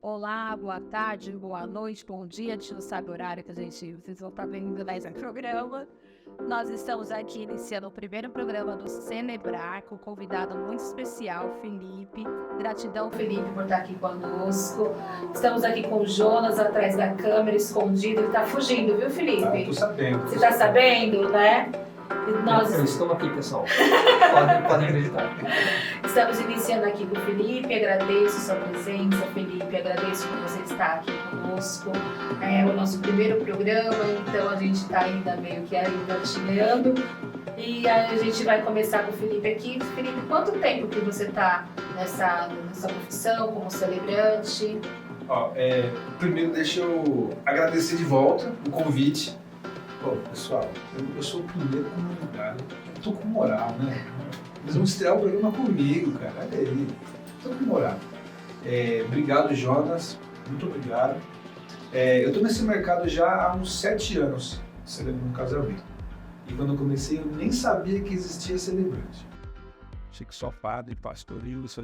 Olá, boa tarde, boa noite, bom dia. A gente não sabe o horário que vocês vão estar vendo nesse programa. Nós estamos aqui iniciando o primeiro programa do Celebrar com um convidado muito especial, Felipe. Gratidão, Felipe, por estar aqui conosco. Estamos aqui com o Jonas atrás da câmera, escondido. Ele está fugindo, viu, Felipe? Tô sabendo. Você está sabendo, né? Eu estou aqui, pessoal. Podem acreditar. Estamos iniciando aqui com o Felipe. Agradeço sua presença, Felipe. Agradeço por você estar aqui conosco. É o nosso primeiro programa, então a gente está ainda meio que engatinhando. E aí a gente vai começar com o Felipe aqui. Felipe, quanto tempo que você está nessa profissão como celebrante? Primeiro deixa eu agradecer de volta o convite. Bom, pessoal, eu sou o primeiro comunicado. Eu tô com moral, né? Eles vão estrear o programa comigo, cara. Olha aí. Tô com moral. Obrigado, Jonas. Muito obrigado. Eu tô nesse mercado já há uns 7 anos, celebrando um casamento. E quando eu comecei, eu nem sabia que existia celebrante. Achei que só padre, pastoril, isso.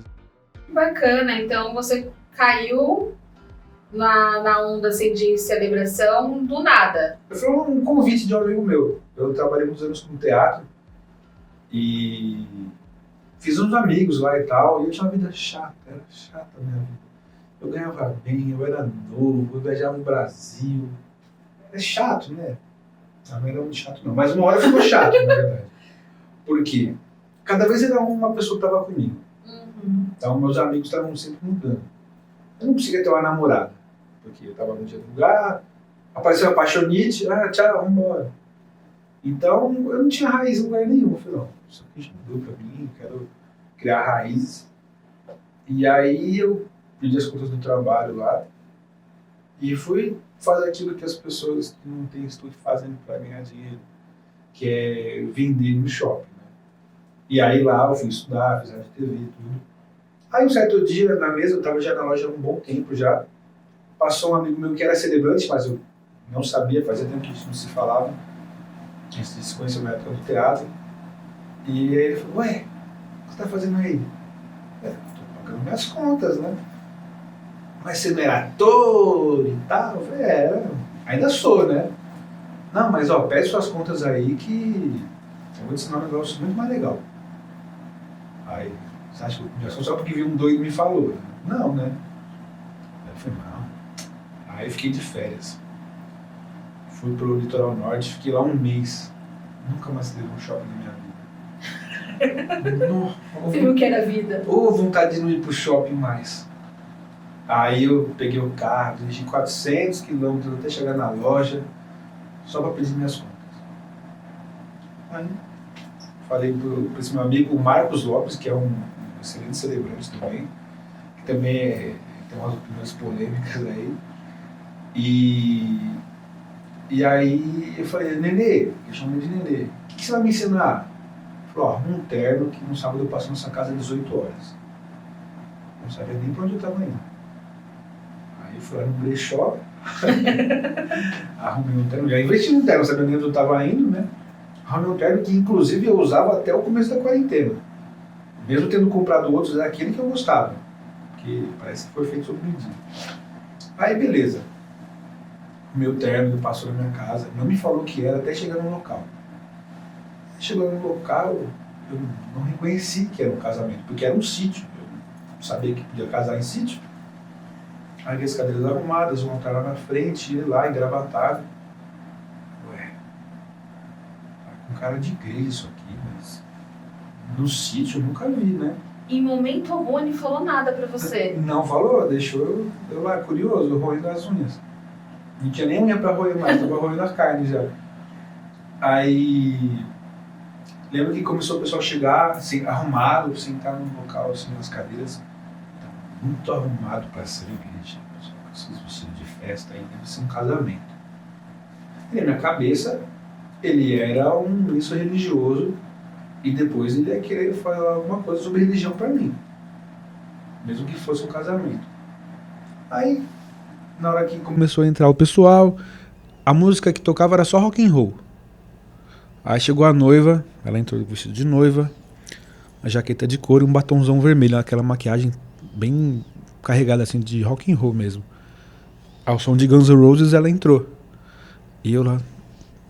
Bacana, então você caiu na onda assim, de celebração do nada. Foi um convite de um amigo meu. Eu trabalhei muitos anos com teatro e fiz uns amigos lá e tal. E eu tinha uma vida chata, era chata a minha vida. Eu ganhava bem, eu era novo, eu viajava no Brasil. É chato, né? Não era muito chato não, mas uma hora ficou chato, na verdade. Por quê? Cada vez era uma pessoa que estava comigo. Então meus amigos estavam sempre mudando. Eu não conseguia ter uma namorada, porque eu estava no dia do lugar, apareceu uma apaixonite, tchau, vamos embora. Então eu não tinha raiz em lugar nenhum. Eu falei, não, isso aqui já mudou pra mim, quero criar raízes. E aí eu pedi as contas do trabalho lá e fui fazer aquilo que as pessoas que não têm estudo fazem para ganhar dinheiro, que é vender no shopping. Né? E aí lá eu fui estudar, fiz área de TV e tudo. Aí um certo dia na mesa, eu estava já na loja há um bom tempo já, passou um amigo meu que era celebrante, mas eu não sabia, fazia tempo que a gente não se falava, a gente se conheceu na época do teatro. E aí ele falou, ué, o que você está fazendo aí? Estou pagando minhas contas, né? Mas você não era ator e tal? Eu falei, ainda sou, né? Não, mas pede suas contas aí que eu vou te ensinar um negócio muito mais legal. Aí, você acha que eu só porque vi um doido me falou? Né? Não, né? Aí eu falei, não. Aí eu fiquei de férias. Fui pro litoral norte, fiquei lá um mês. Nunca mais teve um shopping na minha vida. Você viu que era vida? Ou vontade de não ir pro shopping mais. Aí eu peguei o carro, dirigi 400 quilômetros até chegar na loja, só para pedir minhas contas. Aí falei para esse meu amigo, o Marcos Lopes, que é um excelente celebrante também, que também tem umas opiniões polêmicas aí. E aí eu falei, Nenê, eu chamei de Nenê, o que você vai me ensinar? Ele falou, arruma um terno que no sábado eu passo na sua casa às 18 horas. Eu não sabia nem para onde eu estava indo. Aí fui lá no brechó, arrumei um terno, já investi no terno, sabendo onde eu estava indo, né? Arrumei um terno que inclusive eu usava até o começo da quarentena. Mesmo tendo comprado outros, era aquele que eu gostava, que parece que foi feito sob medida. Aí beleza, o meu terno passou na minha casa, não me falou o que era até chegar no local. Chegou no local, eu não reconheci que era um casamento, porque era um sítio, eu não sabia que podia casar em sítio. Aí vi as cadeiras arrumadas, um altar lá na frente, ele lá, engravatado. Ué, tá com cara de igreja isso aqui, mas no sítio eu nunca vi, né? Em momento algum ele falou nada pra você? Não falou, deixou eu lá, curioso, eu roendo as unhas. Não tinha nem unha pra roer mais, tava roendo as carnes já. Aí, lembro que começou o pessoal a chegar, assim, arrumado, sentar no local, assim, nas cadeiras. Muito arrumado para ser igreja, com esses vestidos de festa aí, deve ser um casamento. E na minha cabeça, ele era um ministro religioso e depois ele ia querer falar alguma coisa sobre religião para mim, mesmo que fosse um casamento. Aí, na hora que começou a entrar o pessoal, a música que tocava era só rock and roll. Aí chegou a noiva, ela entrou no vestido de noiva, a jaqueta de couro e um batonzão vermelho, aquela maquiagem bem carregada assim de rock and roll mesmo. Ao som de Guns N' Roses ela entrou. E eu lá,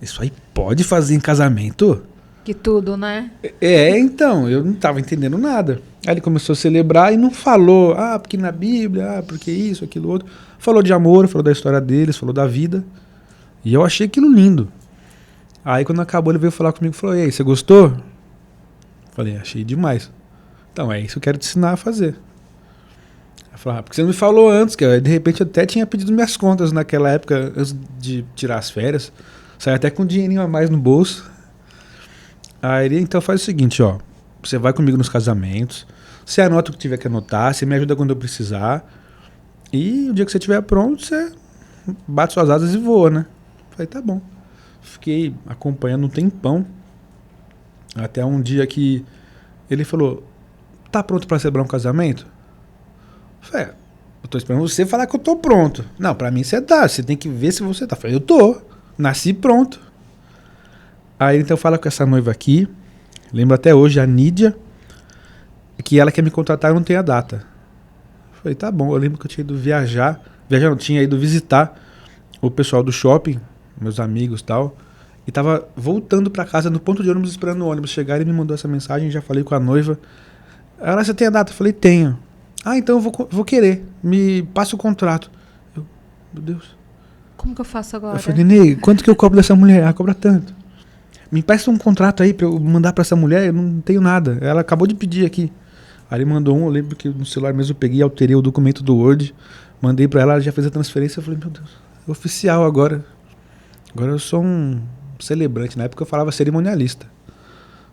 isso aí pode fazer em casamento? Que tudo, né? Então, eu não tava entendendo nada. Aí ele começou a celebrar e não falou, porque na Bíblia, porque isso, aquilo, outro. Falou de amor, falou da história deles, falou da vida. E eu achei aquilo lindo. Aí quando acabou ele veio falar comigo e falou, e aí, você gostou? Falei, achei demais. Então, é isso que eu quero te ensinar a fazer. Eu falei, porque você não me falou antes, que de repente eu até tinha pedido minhas contas naquela época, antes de tirar as férias. Saí até com um dinheirinho a mais no bolso. Aí ele, então faz o seguinte, ó. Você vai comigo nos casamentos, você anota o que tiver que anotar, você me ajuda quando eu precisar. E o dia que você estiver pronto, você bate suas asas e voa, né? Falei, tá bom. Fiquei acompanhando um tempão. Até um dia que ele falou, tá pronto pra celebrar um casamento? Falei, eu tô esperando você falar que eu tô pronto. Não, pra mim você tá, você tem que ver se você tá. Falei, eu tô, nasci pronto. Aí então fala com essa noiva aqui, lembro até hoje, a Nídia, que ela quer me contratar e não tem a data. Falei, tá bom, eu lembro que eu tinha ido viajar não, tinha ido visitar o pessoal do shopping, meus amigos e tal, e tava voltando pra casa no ponto de ônibus esperando o ônibus chegar, ele me mandou essa mensagem, já falei com a noiva. Ela, você tem a data? Eu falei, tenho. Então eu vou querer, me passa o contrato. Eu, meu Deus. Como que eu faço agora? Eu falei, Nenê, quanto que eu cobro dessa mulher? Ela cobra tanto. Me peça um contrato aí pra eu mandar pra essa mulher, eu não tenho nada. Ela acabou de pedir aqui. Aí ele mandou eu lembro que no celular mesmo eu peguei, alterei o documento do Word, mandei pra ela já fez a transferência, eu falei, meu Deus, é oficial agora. Agora eu sou um celebrante, na época eu falava cerimonialista.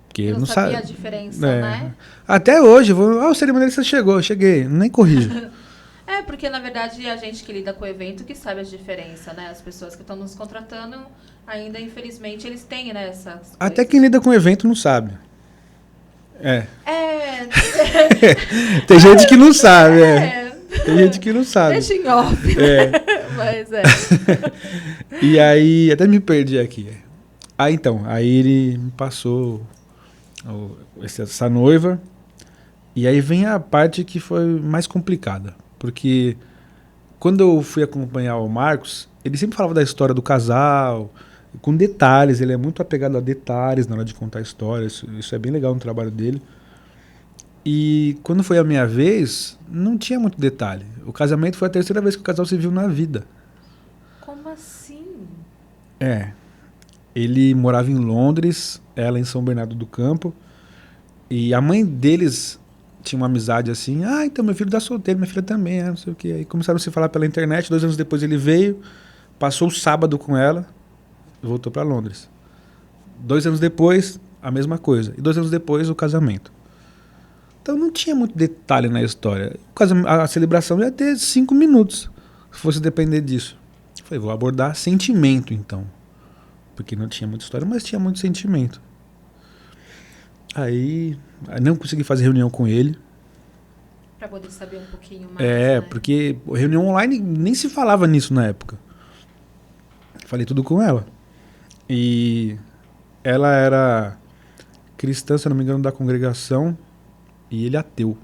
Porque eu não sabia a diferença, né? Até hoje, o cerimonialista chegou, eu cheguei, nem corrijo. Porque na verdade a gente que lida com o evento que sabe a diferença, né? As pessoas que estão nos contratando, ainda infelizmente eles têm, né, essas Até coisas. quem lida com o evento não sabe. Tem gente que não sabe, Tem gente que não sabe. Deixa em off. Mas E aí, até me perdi aqui. Aí ele me passou essa noiva. E aí vem a parte que foi mais complicada. Porque quando eu fui acompanhar o Marcos, ele sempre falava da história do casal, com detalhes. Ele é muito apegado a detalhes na hora de contar a história. Isso é bem legal no trabalho dele. E quando foi a minha vez, não tinha muito detalhe. O casamento foi a terceira vez que o casal se viu na vida. como assim? Ele morava em Londres, ela em São Bernardo do Campo. E a mãe deles tinha uma amizade assim. Então meu filho tá solteiro, minha filha também, não sei o quê. Aí começaram a se falar pela internet. 2 anos depois ele veio, passou o sábado com ela e voltou para Londres. 2 anos depois, a mesma coisa. E 2 anos depois, o casamento. Então não tinha muito detalhe na história. A celebração ia ter 5 minutos, se fosse depender disso. Eu falei, vou abordar sentimento então. Porque não tinha muita história, mas tinha muito sentimento. Aí não consegui fazer reunião com ele. Pra poder saber um pouquinho mais. Né? Porque reunião online nem se falava nisso na época. Falei tudo com ela. E ela era cristã, se não me engano, da congregação, e ele ateu.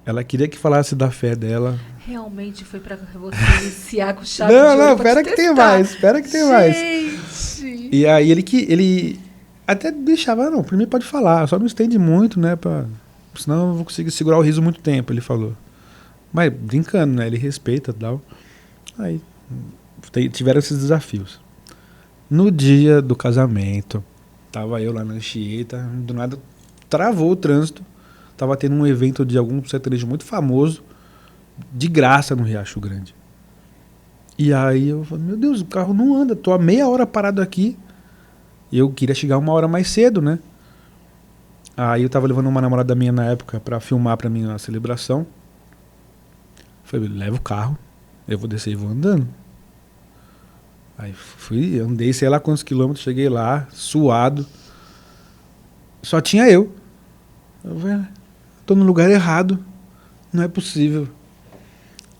Ela queria que falasse da fé dela. Realmente foi pra você iniciar com chave de ouro. Não, espera que tem mais, Gente. E aí ele até deixava, não, pra mim pode falar, só não estende muito, né, senão eu não vou conseguir segurar o riso muito tempo, ele falou. Mas brincando, né, ele respeita e tal. Aí tiveram esses desafios. No dia do casamento, tava eu lá na Anchieta, do nada travou o trânsito, tava tendo um evento de algum sertanejo muito famoso, de graça no Riacho Grande. E aí eu falei, meu Deus, o carro não anda, tô há meia hora parado aqui. E eu queria chegar 1 hora mais cedo, né? Aí eu tava levando uma namorada minha na época pra filmar pra mim a celebração. Falei, leva o carro, eu vou descer e vou andando. Aí andei sei lá quantos quilômetros, cheguei lá, suado. Só tinha eu. Eu falei, tô no lugar errado, não é possível.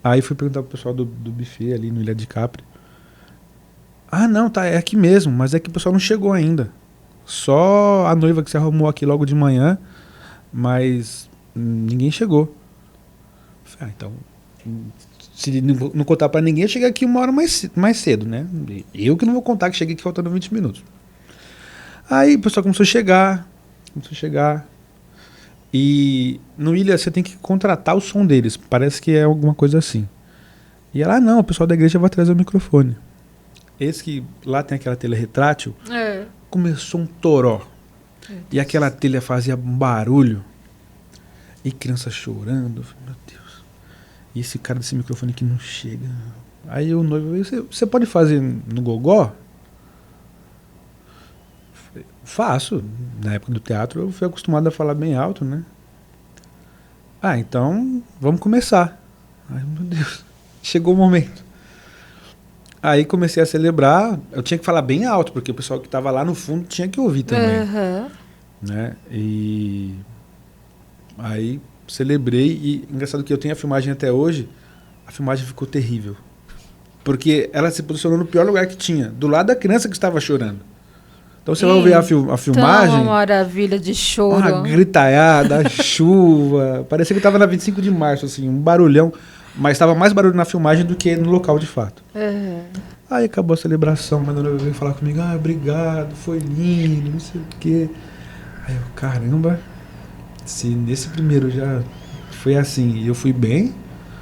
Aí fui perguntar pro pessoal do buffet ali no Ilha de Capri. Não, tá, é aqui mesmo, mas é que o pessoal não chegou ainda. Só a noiva que se arrumou aqui logo de manhã, mas ninguém chegou. Então, se não contar pra ninguém, eu cheguei aqui 1 hora mais cedo, né? Eu que não vou contar que cheguei aqui faltando 20 minutos. Aí o pessoal começou a chegar. E no Ilha você tem que contratar o som deles. Parece que é alguma coisa assim. E ela, não, o pessoal da igreja vai trazer o microfone. Esse que lá tem aquela telha retrátil, começou um toró. E aquela telha fazia barulho. E criança chorando. Meu Deus. E esse cara desse microfone que não chega. Aí o noivo, você pode fazer no gogó? Faço. Na época do teatro eu fui acostumado a falar bem alto, né? Então vamos começar. Ai, meu Deus. Chegou o momento. Aí comecei a celebrar. Eu tinha que falar bem alto, porque o pessoal que estava lá no fundo tinha que ouvir também. Né? E aí celebrei. E engraçado que eu tenho a filmagem até hoje. A filmagem ficou terrível. Porque ela se posicionou no pior lugar que tinha. Do lado da criança que estava chorando. Então você vai ouvir a filmagem. Uma maravilha de choro. Uma gritaiada, chuva. Parecia que eu estava na 25 de março, assim, um barulhão. Mas estava mais barulho na filmagem do que no local de fato. Aí acabou a celebração, mas ela veio falar comigo, obrigado, foi lindo, não sei o quê. Aí eu, caramba, se nesse primeiro já foi assim e eu fui bem.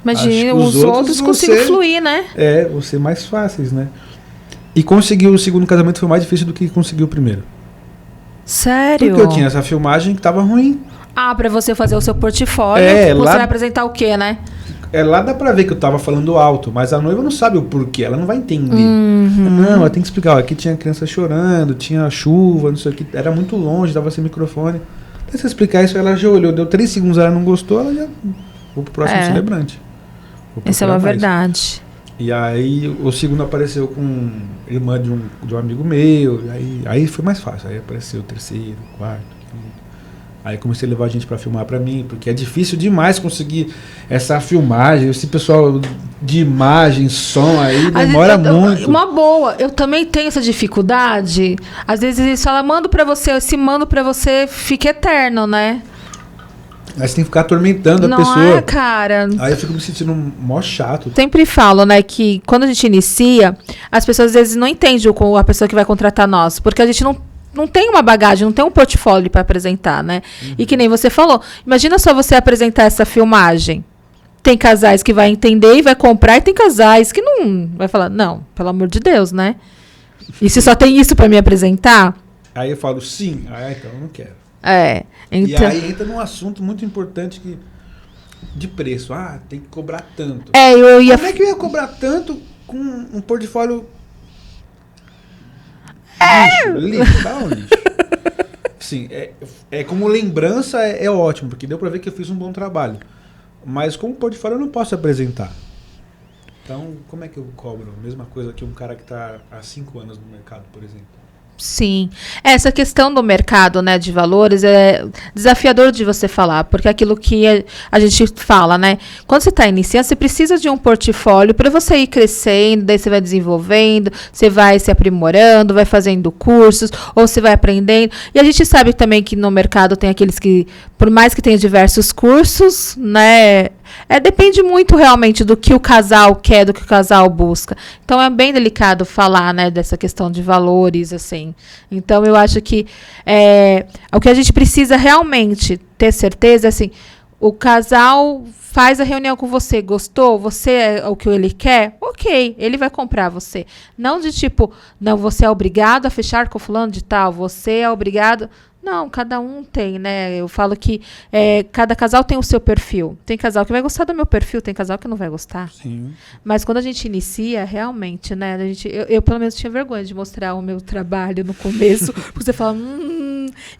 Imagina, os outros conseguem fluir, né? Vão ser mais fáceis, né? E conseguir o segundo casamento foi mais difícil do que conseguir o primeiro. Sério? Porque eu tinha essa filmagem que tava ruim. Pra você fazer o seu portfólio, você vai apresentar o quê, né? Lá dá pra ver que eu tava falando alto, mas a noiva não sabe o porquê, ela não vai entender. Não, ela tem que explicar, aqui tinha criança chorando, tinha chuva, não sei o que, era muito longe, tava sem microfone. Até você explicar isso, ela já olhou, deu 3 segundos, ela não gostou, ela já... Vou pro próximo celebrante. Isso é uma verdade. E aí o segundo apareceu com irmã de um amigo meu, aí foi mais fácil, aí apareceu o terceiro, o quarto, quinto. Aí comecei a levar a gente pra filmar pra mim, porque é difícil demais conseguir essa filmagem, esse pessoal de imagem, som aí, demora muito. Uma boa, eu também tenho essa dificuldade. Às vezes eles falam, mando pra você, esse mando pra você fica eterno, né? Aí você tem que ficar atormentando a pessoa. Não é, cara? Aí eu fico me sentindo mó chato. Sempre falo, né, que quando a gente inicia, as pessoas às vezes não entendem a pessoa que vai contratar nós, porque a gente não tem uma bagagem, não tem um portfólio para apresentar, né? E que nem você falou, imagina só você apresentar essa filmagem. Tem casais que vai entender e vai comprar, e tem casais que não vai falar, não, pelo amor de Deus, né? E se só tem isso para me apresentar? Aí eu falo, sim, então eu não quero. Então... E aí entra num assunto muito importante de preço. Tem que cobrar tanto. eu ia... Como é que eu ia cobrar tanto com um portfólio lixo? Dá um lixo. Sim, como lembrança é ótimo, porque deu pra ver que eu fiz um bom trabalho. Mas como portfólio eu não posso apresentar. Então, como é que eu cobro? Mesma coisa que um cara que tá há 5 anos no mercado, por exemplo. Sim. Essa questão do mercado, né, de valores é desafiador de você falar, porque é aquilo que a gente fala, né? Quando você está iniciando, você precisa de um portfólio para você ir crescendo, daí você vai desenvolvendo, você vai se aprimorando, vai fazendo cursos, ou você vai aprendendo. E a gente sabe também que no mercado tem aqueles que, por mais que tenha diversos cursos, né, depende muito realmente do que o casal quer, do que o casal busca. Então é bem delicado falar, né, dessa questão de valores, assim. Então eu acho que o que a gente precisa realmente ter certeza é assim, o casal faz a reunião com você, gostou? Você é o que ele quer? Ok, ele vai comprar você. Não de tipo, não, você é obrigado a fechar com fulano de tal, você é obrigado... Não, cada um tem, né? Eu falo que cada casal tem o seu perfil. Tem casal que vai gostar do meu perfil, tem casal que não vai gostar. Sim. Mas quando a gente inicia, realmente, né? Eu pelo menos tinha vergonha de mostrar o meu trabalho no começo. Porque você fala,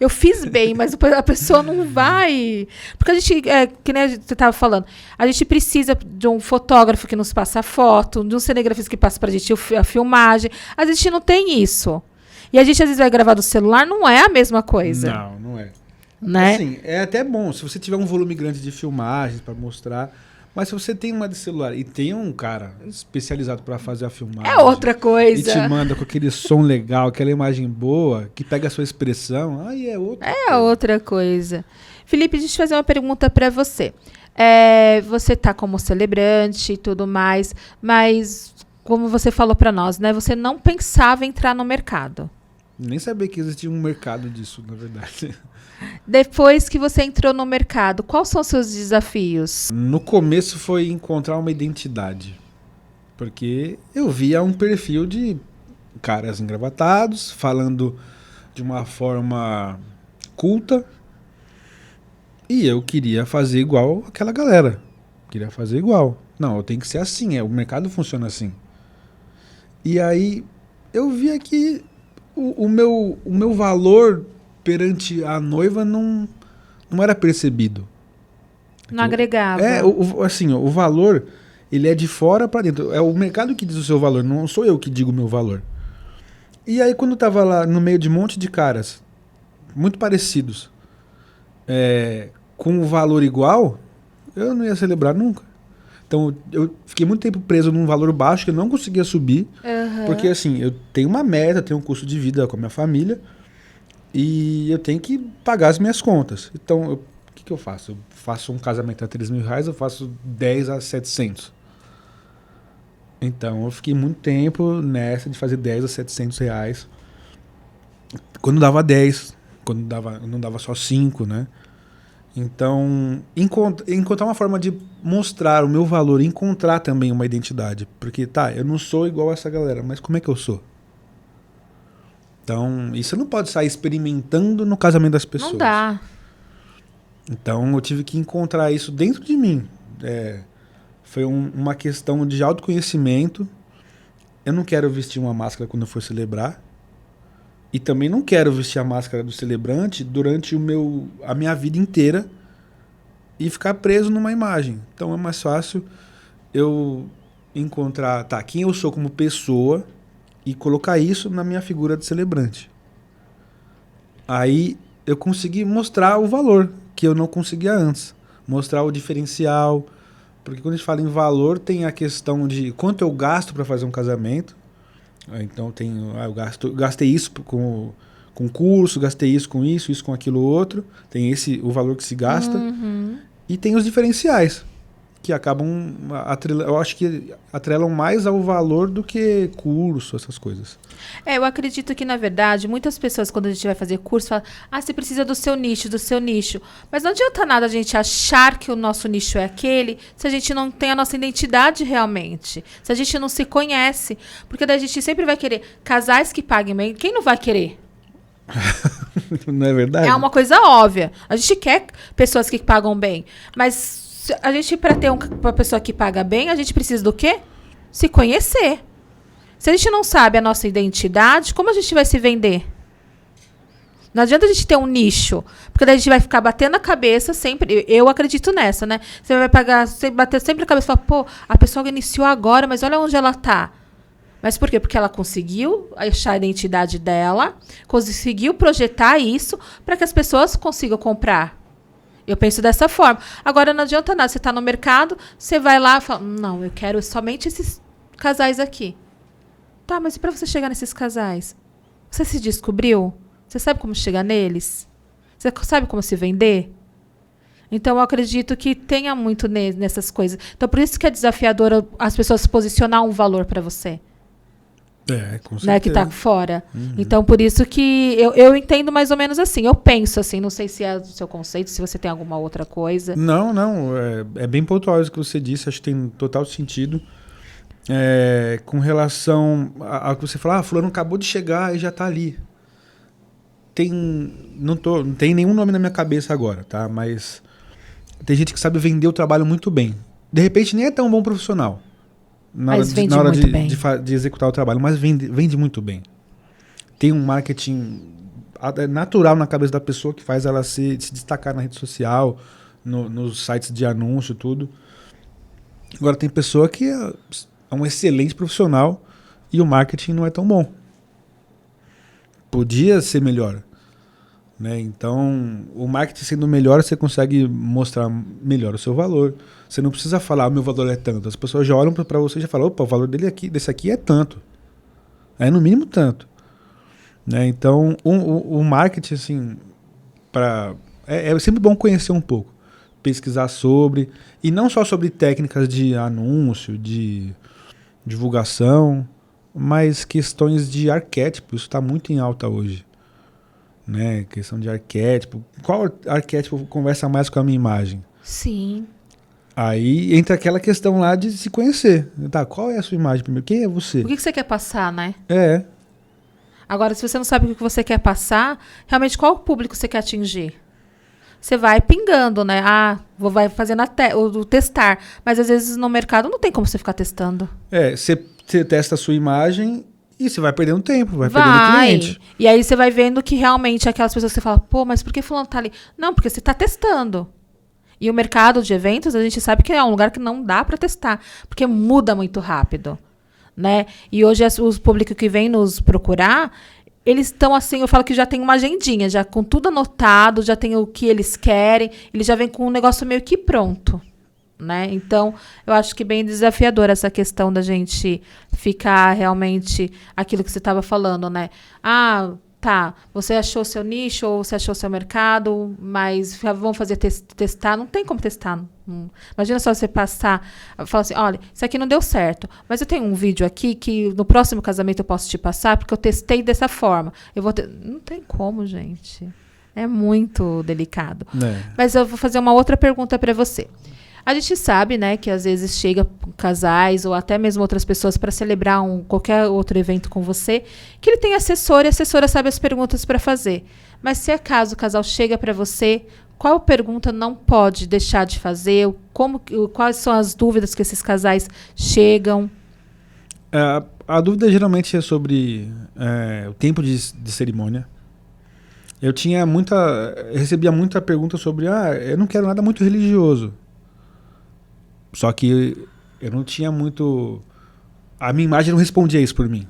eu fiz bem, mas a pessoa não vai. Porque a gente, que nem você estava falando, a gente precisa de um fotógrafo que nos passa a foto, de um cinegrafista que passa pra gente a filmagem. A gente não tem isso. E a gente, às vezes, vai gravar do celular, não é a mesma coisa. Não é. Né? Assim, é até bom, se você tiver um volume grande de filmagens para mostrar, mas se você tem uma de celular e tem um cara especializado para fazer a filmagem... É outra coisa. E te manda com aquele som legal, aquela imagem boa, que pega a sua expressão, aí é outra coisa. Outra coisa. Felipe, deixa eu fazer uma pergunta para você. Você tá como celebrante e tudo mais, mas como você falou para nós, né? Você não pensava em entrar no mercado. Nem sabia que existia um mercado disso, na verdade. Depois que você entrou no mercado, quais são os seus desafios? No começo foi encontrar uma identidade. Porque eu via um perfil de caras engravatados, falando de uma forma culta. E eu queria fazer igual aquela galera. Queria fazer igual. Não, eu tenho que ser assim, o mercado funciona assim. E aí eu via que o meu valor perante a noiva não era percebido. Não agregava. O valor, ele é de fora para dentro. É o mercado que diz o seu valor, não sou eu que digo o meu valor. E aí quando eu tava lá no meio de um monte de caras, muito parecidos, com o valor igual, eu não ia celebrar nunca. Então eu fiquei muito tempo preso num valor baixo que eu não conseguia subir, porque assim, eu tenho uma meta, tenho um custo de vida com a minha família e eu tenho que pagar as minhas contas. Então, o que eu faço? Eu faço um casamento a R$3.000, eu faço 10 a 700. Então eu fiquei muito tempo nessa de fazer 10 a 700 reais. Quando dava 10, quando não dava só 5, né? Então, encontrar uma forma de mostrar o meu valor, encontrar também uma identidade. Porque, eu não sou igual a essa galera, mas como é que eu sou? Então, isso não pode sair experimentando no casamento das pessoas. Não dá. Então, eu tive que encontrar isso dentro de mim. Foi uma questão de autoconhecimento. Eu não quero vestir uma máscara quando eu for celebrar. E também não quero vestir a máscara do celebrante durante a minha vida inteira e ficar preso numa imagem. Então é mais fácil eu encontrar quem eu sou como pessoa e colocar isso na minha figura de celebrante. Aí eu consegui mostrar o valor que eu não conseguia antes. Mostrar o diferencial. Porque quando a gente fala em valor, tem a questão de quanto eu gasto para fazer um casamento. Então eu gastei isso com curso, gastei isso com aquilo outro. Tem o valor que se gasta. E tem os diferenciais, que acabam eu acho que atrelam mais ao valor do que curso, essas coisas. Eu acredito que, na verdade, muitas pessoas, quando a gente vai fazer curso, falam, você precisa do seu nicho, do seu nicho. Mas não adianta nada a gente achar que o nosso nicho é aquele, se a gente não tem a nossa identidade realmente. Se a gente não se conhece. Porque daí a gente sempre vai querer casais que paguem bem. Quem não vai querer? Não é verdade? É uma coisa óbvia. A gente quer pessoas que pagam bem. Mas a gente, para ter uma pessoa que paga bem, a gente precisa do quê? Se conhecer. Se a gente não sabe a nossa identidade, como a gente vai se vender? Não adianta a gente ter um nicho, porque daí a gente vai ficar batendo a cabeça sempre. Eu acredito nessa, né? Você vai bater sempre a cabeça e falar, a pessoa iniciou agora, mas olha onde ela tá. Mas por quê? Porque ela conseguiu achar a identidade dela, conseguiu projetar isso para que as pessoas consigam comprar. Eu penso dessa forma. Agora não adianta nada. Você está no mercado, você vai lá e fala, não, eu quero somente esses casais aqui. Tá, mas e para você chegar nesses casais? Você se descobriu? Você sabe como chegar neles? Você sabe como se vender? Então, eu acredito que tenha muito nessas coisas. Então, por isso que é desafiador as pessoas posicionar um valor para você. Com certeza. Né, que está fora. Então, por isso que eu entendo mais ou menos assim. Eu penso assim, não sei se é o seu conceito, se você tem alguma outra coisa. Não. É bem pontual isso que você disse. Acho que tem total sentido. Com relação ao que você fala, fulano acabou de chegar e já está ali. Não tem nenhum nome na minha cabeça agora, tá? Mas tem gente que sabe vender o trabalho muito bem. De repente nem é tão bom profissional na hora de executar o trabalho, mas vende muito bem. Tem um marketing natural na cabeça da pessoa que faz ela se destacar na rede social, nos sites de anúncio, tudo. Agora tem pessoa que é um excelente profissional e o marketing não é tão bom. Podia ser melhor, né? Então, o marketing sendo melhor, você consegue mostrar melhor o seu valor. Você não precisa falar, o meu valor é tanto. As pessoas já olham para você e já falam, o valor desse aqui é tanto. É no mínimo tanto. Né? Então, o marketing, assim, é sempre bom conhecer um pouco. pesquisar sobre, e não só sobre técnicas de anúncio, de divulgação, mas questões de arquétipo. Isso está muito em alta hoje, né? Questão de arquétipo. Qual arquétipo conversa mais com a minha imagem? Sim. Aí entra aquela questão lá de se conhecer. Tá, qual é a sua imagem primeiro? Quem é você? O que você quer passar, né? É. Agora, se você não sabe o que você quer passar, realmente qual público você quer atingir? Você vai pingando, né? Vai fazendo o testar. Mas às vezes no mercado não tem como você ficar testando. Você testa a sua imagem e você vai perdendo tempo, vai perdendo cliente. E aí você vai vendo que realmente aquelas pessoas que você fala, pô, mas por que fulano tá ali? Não, porque você tá testando. E o mercado de eventos, a gente sabe que é um lugar que não dá para testar, porque muda muito rápido, né? E hoje os públicos que vêm nos procurar, eles estão assim, eu falo que já tem uma agendinha, já com tudo anotado, já tem o que eles querem, eles já vêm com um negócio meio que pronto, né? Então, eu acho que bem desafiador essa questão da gente ficar realmente aquilo que você estava falando, né? Tá, você achou seu nicho ou você achou seu mercado, mas vamos fazer testar. Não tem como testar. Imagina só você passar, falar assim, olha, isso aqui não deu certo, mas eu tenho um vídeo aqui que no próximo casamento eu posso te passar, porque eu testei dessa forma. Não tem como, gente. É muito delicado. Mas eu vou fazer uma outra pergunta para você. A gente sabe, né, que às vezes chega casais ou até mesmo outras pessoas para celebrar qualquer outro evento com você, que ele tem assessor e a assessora sabe as perguntas para fazer. Mas se acaso o casal chega para você, qual pergunta não pode deixar de fazer? Quais são as dúvidas que esses casais chegam? A dúvida geralmente é sobre o tempo de cerimônia. Eu recebia muita pergunta sobre, eu não quero nada muito religioso. Só que eu não tinha muito... A minha imagem não respondia isso por mim.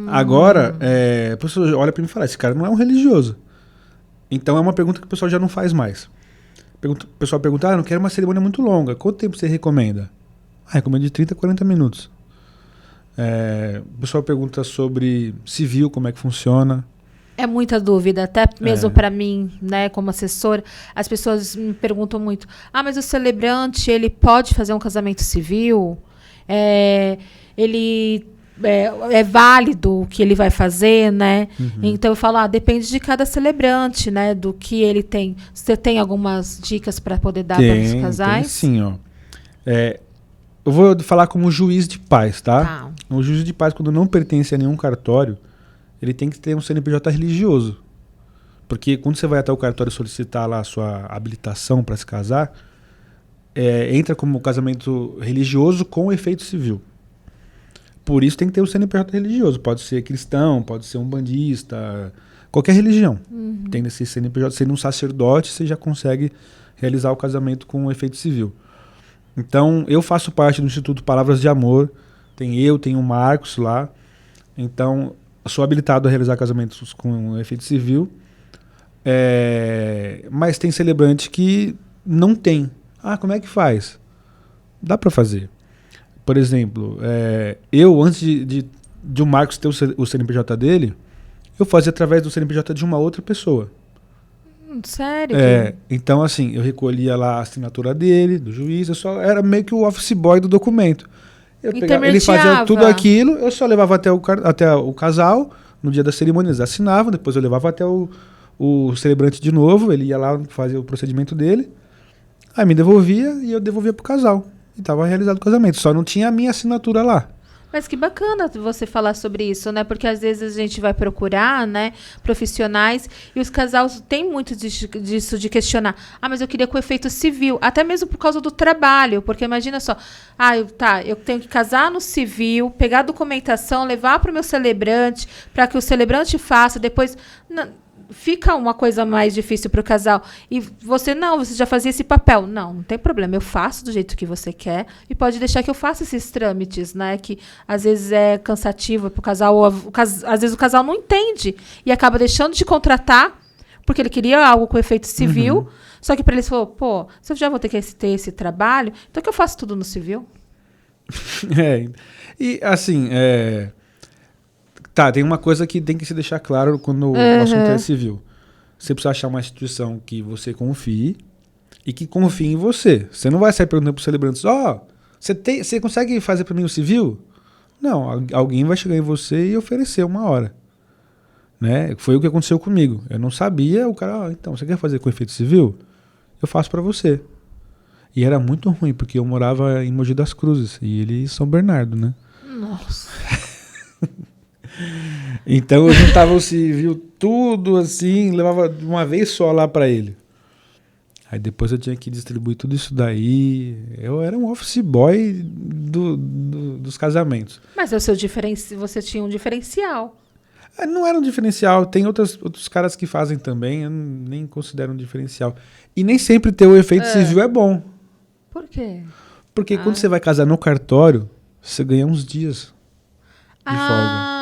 Agora, a pessoa olha para mim e fala, esse cara não é um religioso. Então é uma pergunta que o pessoal já não faz mais. O pessoal pergunta, eu não quero uma cerimônia muito longa. Quanto tempo você recomenda? Recomendo de 30 a 40 minutos. O pessoal pergunta sobre civil, como é que funciona. É muita dúvida, até mesmo para mim, né, como assessora, as pessoas me perguntam muito, mas o celebrante, ele pode fazer um casamento civil? Ele é válido o que ele vai fazer, né? Então eu falo, depende de cada celebrante, né, do que ele tem. Você tem algumas dicas para poder dar para os casais? Tem sim, ó. Eu vou falar como juiz de paz, tá? O juiz de paz, quando não pertence a nenhum cartório, ele tem que ter um CNPJ religioso. Porque quando você vai até o cartório solicitar lá a sua habilitação para se casar, entra como casamento religioso com efeito civil. Por isso tem que ter o CNPJ religioso. Pode ser cristão, pode ser um bandista, qualquer religião. Tem nesse CNPJ. Sendo um sacerdote, você já consegue realizar o casamento com efeito civil. Então, eu faço parte do Instituto Palavras de Amor. Tem o Marcos lá. Então, sou habilitado a realizar casamentos com efeito civil, mas tem celebrante que não tem. Como é que faz? Dá para fazer. Por exemplo, eu, antes de o Marcos ter o CNPJ dele, eu fazia através do CNPJ de uma outra pessoa. Sério? Então, assim, eu recolhia lá a assinatura dele, do juiz, eu só era meio que o office boy do documento. Ele fazia tudo aquilo, eu só levava até o casal, no dia da cerimônia eles assinavam, depois eu levava até o celebrante de novo, ele ia lá fazer o procedimento dele, aí me devolvia e eu devolvia pro casal. E estava realizado o casamento, só não tinha a minha assinatura lá. Mas que bacana você falar sobre isso, né? Porque às vezes a gente vai procurar, né, profissionais e os casais têm muito disso de questionar. Mas eu queria com efeito civil, até mesmo por causa do trabalho, porque imagina só, eu tenho que casar no civil, pegar a documentação, levar para o meu celebrante, para que o celebrante faça, depois fica uma coisa mais difícil para o casal. E você já fazia esse papel. Não tem problema, eu faço do jeito que você quer e pode deixar que eu faça esses trâmites, né? Que às vezes é cansativo para o casal, ou às vezes o casal não entende e acaba deixando de contratar porque ele queria algo com efeito civil, só que para eles falou, se eu já vou ter que ter esse trabalho, então que eu faço tudo no civil. E assim, tem uma coisa que tem que se deixar claro quando o assunto é civil. Você precisa achar uma instituição que você confie, e que confie em você. Você não vai sair perguntando para os celebrantes, você consegue fazer para mim o civil? Não, alguém vai chegar em você e oferecer uma hora. Né? Foi o que aconteceu comigo. Eu não sabia, o cara, então, você quer fazer com efeito civil? Eu faço para você. E era muito ruim, porque eu morava em Mogi das Cruzes, e ele em São Bernardo, né? Nossa. Então eu juntava o civil tudo assim, levava de uma vez só lá para ele. Aí depois eu tinha que distribuir tudo isso daí. Eu era um office boy dos casamentos. Mas você tinha um diferencial. Não era um diferencial. Tem outros caras que fazem também, eu nem considero um diferencial. E nem sempre ter o efeito civil é bom. Por quê? Porque quando você vai casar no cartório, você ganha uns dias de folga.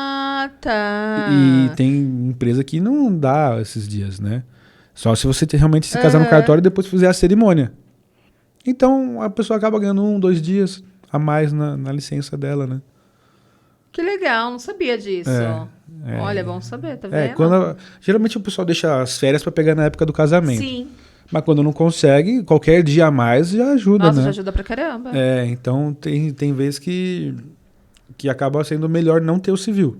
Ah, tá. E tem empresa que não dá esses dias, né? Só se você realmente se casar no cartório e depois fizer a cerimônia. Então a pessoa acaba ganhando 1, 2 dias a mais na licença dela, né? Que legal, não sabia disso. Olha, é bom saber, tá vendo? Geralmente o pessoal deixa as férias pra pegar na época do casamento. Sim. Mas quando não consegue, qualquer dia a mais já ajuda, Nossa, né? já ajuda pra caramba. Então tem vezes que acaba sendo melhor não ter o civil.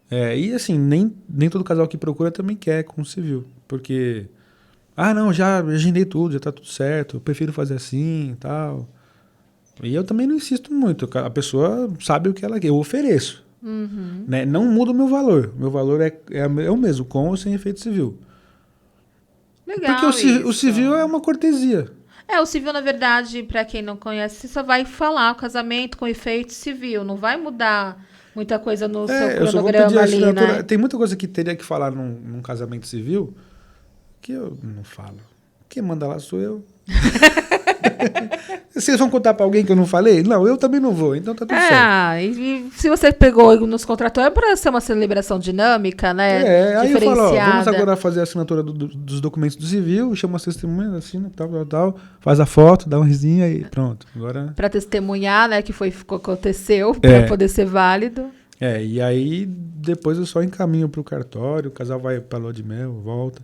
E assim, nem todo casal que procura também quer com o civil. Porque, não, já agendei tudo, já tá tudo certo, eu prefiro fazer assim e tal. E eu também não insisto muito, a pessoa sabe o que ela quer, eu ofereço. Uhum. Né? Não muda o meu valor é o mesmo, com ou sem efeito civil. Legal. Porque o civil é uma cortesia. O civil, na verdade, pra quem não conhece, você só vai falar o casamento com efeito civil, não vai mudar muita coisa no seu cronograma ali, né? Tem muita coisa que teria que falar num casamento civil que eu não falo. Quem manda lá sou eu. Vocês vão contar pra alguém que eu não falei? Não, eu também não vou, então tá tudo certo. E se você pegou e nos contratou, é pra ser uma celebração dinâmica, né? Aí eu falo, diferenciada. vamos agora fazer a assinatura dos documentos do civil, chama as testemunhas, assina, tal, faz a foto, dá uma risinha e pronto. Agora... Pra testemunhar, né, que aconteceu, pra poder ser válido. E aí depois eu só encaminho pro cartório, o casal vai pra lua de mel, volta.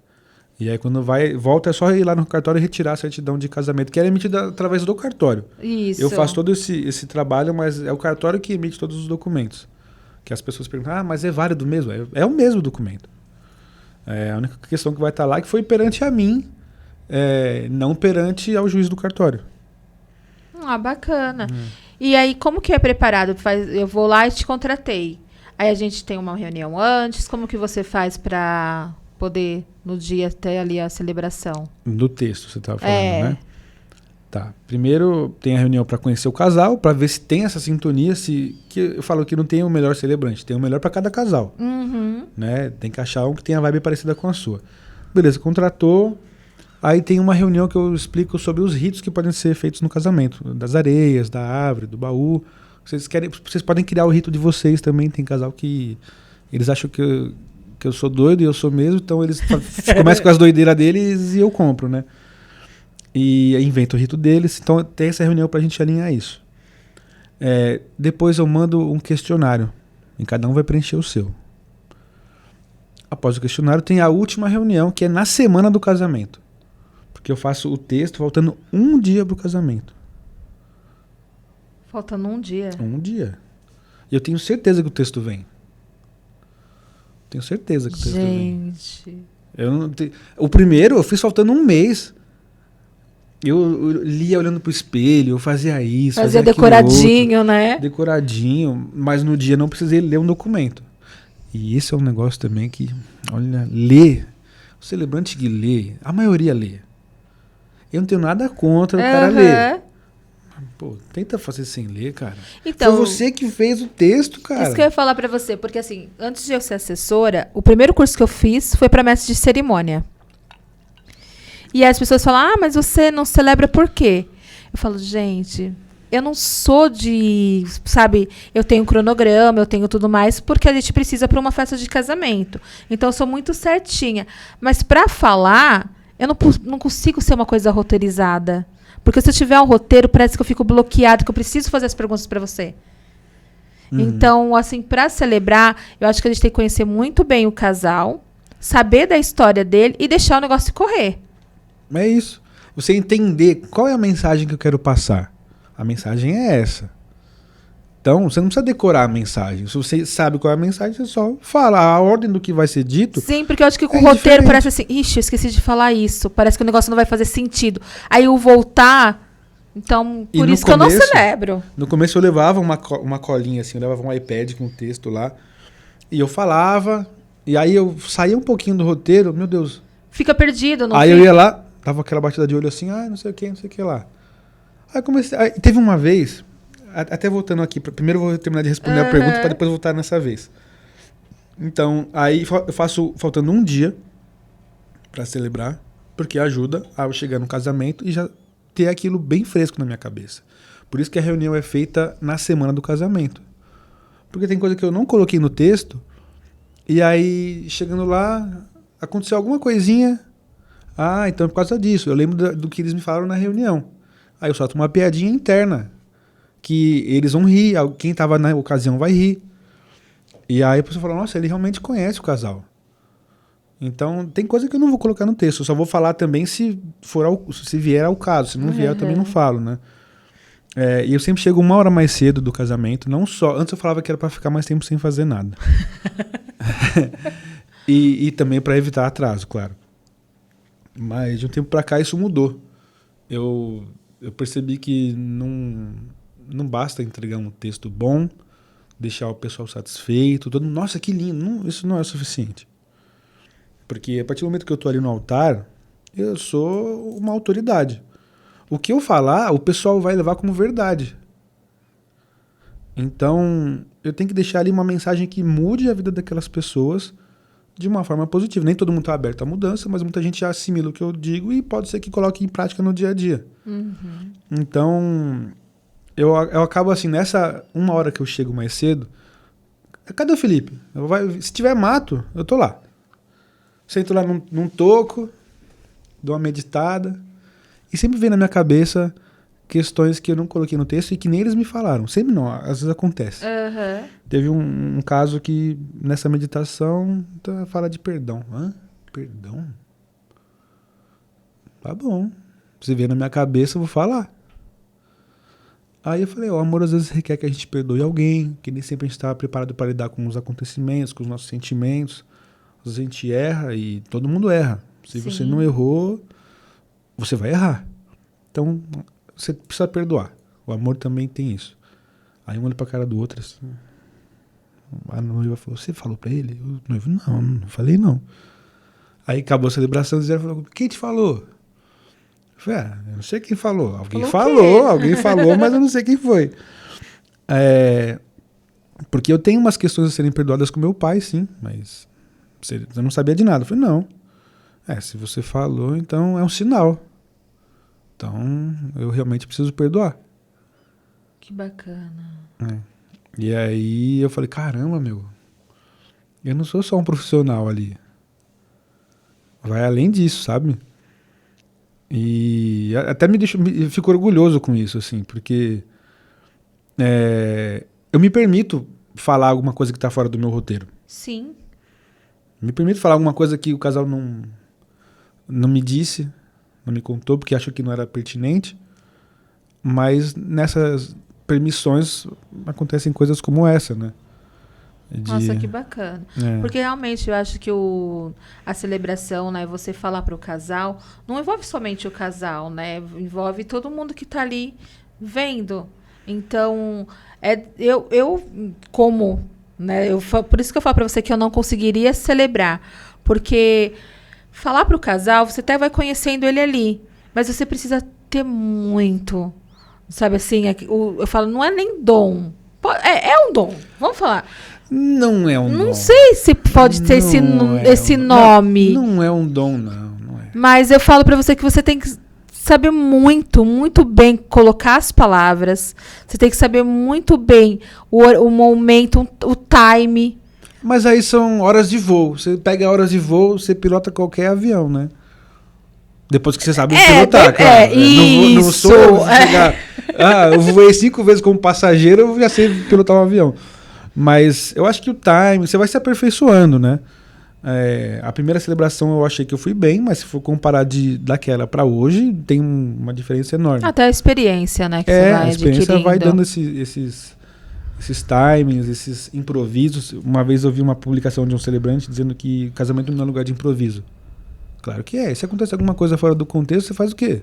E aí quando volta é só ir lá no cartório e retirar a certidão de casamento, que é emitida através do cartório. Isso. Eu faço todo esse trabalho, mas é o cartório que emite todos os documentos. Que as pessoas perguntam, mas é válido mesmo? É o mesmo documento. A única questão que vai estar lá é que foi perante a mim, não perante ao juiz do cartório. Bacana. E aí, como que é preparado? Eu vou lá e te contratei. Aí a gente tem uma reunião antes, como que você faz para poder, no dia, ter ali a celebração? Do texto, você estava falando, né? Tá. Primeiro tem a reunião para conhecer o casal, para ver se tem essa sintonia, que eu falo que não tem o melhor celebrante, tem o melhor para cada casal. Uhum. Né? Tem que achar um que tenha a vibe parecida com a sua. Beleza, contratou. Aí tem uma reunião que eu explico sobre os ritos que podem ser feitos no casamento, das areias, da árvore, do baú. Vocês podem criar o rito de vocês também. Tem casal que eles acham que eu sou doido e eu sou mesmo, então eles começam com as doideiras deles e eu compro, né? E invento o rito deles. Então tem essa reunião pra gente alinhar isso. Depois eu mando um questionário e cada um vai preencher o seu. Após o questionário tem a última reunião, que é na semana do casamento. Porque eu faço o texto faltando um dia pro casamento. Faltando um dia? Um dia. E eu tenho certeza que o texto vem. Tenho certeza que o texto vem. Gente. O primeiro eu fiz faltando um mês. Eu lia olhando pro espelho, eu fazia isso. Fazia decoradinho, né? Decoradinho, mas no dia não precisei ler um documento. E isso é um negócio também que, olha, ler. O celebrante que lê, a maioria lê. Eu não tenho nada contra o cara ler. Pô, tenta fazer sem ler, cara. Então, foi você que fez o texto, cara. Isso que eu ia falar pra você, porque assim, antes de eu ser assessora, o primeiro curso que eu fiz foi pra mestre de cerimônia. E aí as pessoas falam, mas você não celebra por quê? Eu falo, gente, eu não sou de, sabe, eu tenho cronograma, eu tenho tudo mais, porque a gente precisa pra uma festa de casamento. Então eu sou muito certinha. Mas pra falar, eu não consigo ser uma coisa roteirizada. Porque se eu tiver um roteiro, parece que eu fico bloqueado, que eu preciso fazer as perguntas para você. Uhum. Então, assim, para celebrar, eu acho que a gente tem que conhecer muito bem o casal, saber da história dele e deixar o negócio correr. É isso. você entender qual é a mensagem que eu quero passar. A mensagem é essa. Então, você não precisa decorar a mensagem. Se você sabe qual é a mensagem, você só fala. A ordem do que vai ser dito... Sim, porque eu acho que com o é roteiro diferente. parece assim, ixi, eu esqueci de falar isso. Parece que o negócio não vai fazer sentido. Aí o voltar... Então, E por no isso que eu não começo- celebro. No começo eu levava uma colinha assim, eu levava um iPad com texto lá. E eu falava, e aí eu saía um pouquinho do roteiro, meu Deus. Fica perdido, não Aí eu fica? ia lá, tava aquela batida de olho assim, não sei o que lá. Aí comecei, aí teve uma vez, até voltando aqui, primeiro eu vou terminar de responder a pergunta para depois voltar nessa vez. Então, aí eu faço faltando um dia para celebrar, porque ajuda a eu chegar no casamento e já ter aquilo bem fresco na minha cabeça. Por isso que a reunião é feita na semana do casamento. Porque tem coisa que eu não coloquei no texto, e aí, chegando lá, aconteceu alguma coisinha. Então é por causa disso. Eu lembro do que eles me falaram na reunião. Aí eu solto uma piadinha interna, que eles vão rir, quem estava na ocasião vai rir. E aí a pessoa fala, nossa, ele realmente conhece o casal. Então, tem coisa que eu não vou colocar no texto. Eu só vou falar também se vier ao caso. Se não vier, eu também não falo, né? E eu sempre chego 1 hora mais cedo do casamento. Não só... Antes eu falava que era pra ficar mais tempo sem fazer nada. e também pra evitar atraso, claro. Mas de um tempo pra cá isso mudou. Eu percebi que não basta entregar um texto bom, deixar o pessoal satisfeito. Nossa, que lindo. Isso não é o suficiente. Porque a partir do momento que eu tô ali no altar, eu sou uma autoridade. O que eu falar, o pessoal vai levar como verdade. Então, eu tenho que deixar ali uma mensagem que mude a vida daquelas pessoas de uma forma positiva. Nem todo mundo está aberto à mudança, mas muita gente já assimila o que eu digo e pode ser que coloque em prática no dia a dia. Uhum. Então, eu acabo assim, nessa 1 hora que eu chego mais cedo, cadê o Felipe? Se tiver mato, eu tô lá. Sento lá num toco, dou uma meditada, e sempre vem na minha cabeça questões que eu não coloquei no texto e que nem eles me falaram. Sempre não, às vezes acontece. Teve um caso que, nessa meditação, fala de perdão. Perdão? Tá bom. Se vier na minha cabeça, eu vou falar. Aí eu falei, o amor às vezes requer que a gente perdoe alguém, que nem sempre a gente está preparado para lidar com os acontecimentos, com os nossos sentimentos. Às vezes a gente erra e todo mundo erra. Se você não errou, você vai errar. Então, você precisa perdoar. O amor também tem isso. Aí um olha pra cara do outro assim. A noiva falou, você falou pra ele? O noivo, não falei não. Aí acabou a celebração e ela falou, quem te falou? Eu falei, eu não sei quem falou. Alguém falou, mas eu não sei quem foi. Porque eu tenho umas questões a serem perdoadas com meu pai, sim, mas eu não sabia de nada. Eu falei, não. Se você falou, então é um sinal. Então, eu realmente preciso perdoar. Que bacana. E aí eu falei, caramba, eu não sou só um profissional ali. Vai além disso, sabe? E até eu fico orgulhoso com isso, assim, porque eu me permito falar alguma coisa que está fora do meu roteiro. Sim. Me permito falar alguma coisa que o casal não me disse, não me contou, porque achou que não era pertinente. Mas nessas permissões acontecem coisas como essa, né? Nossa, que bacana. Porque realmente eu acho que a celebração, né, você falar para o casal, não envolve somente o casal, né? Envolve todo mundo que está ali vendo. Então, eu como, né? Por isso que eu falo para você que eu não conseguiria celebrar. Porque falar para o casal, você até vai conhecendo ele ali. Mas você precisa ter muito. Sabe assim, eu falo, não é nem dom. É um dom, vamos falar. Não é um dom. Não sei se pode ter esse nome. Não é um dom, não é. Mas eu falo pra você que você tem que saber muito, muito bem colocar as palavras. Você tem que saber muito bem o momento, o time. Mas aí são horas de voo. Você pega horas de voo, você pilota qualquer avião, né? Depois que você sabe pilotar, claro. Não sou eu chegar... eu voei 5 vezes como passageiro, eu já sei pilotar um avião. Mas eu acho que o time, você vai se aperfeiçoando, né? A primeira celebração eu achei que eu fui bem, mas se for comparar daquela para hoje, tem uma diferença enorme. Até a experiência, né? Que você vai a experiência adquirindo. vai dando esses timings, esses improvisos. Uma vez eu vi uma publicação de um celebrante dizendo que casamento não é lugar de improviso. Claro que é. Se acontece alguma coisa fora do contexto, você faz o quê?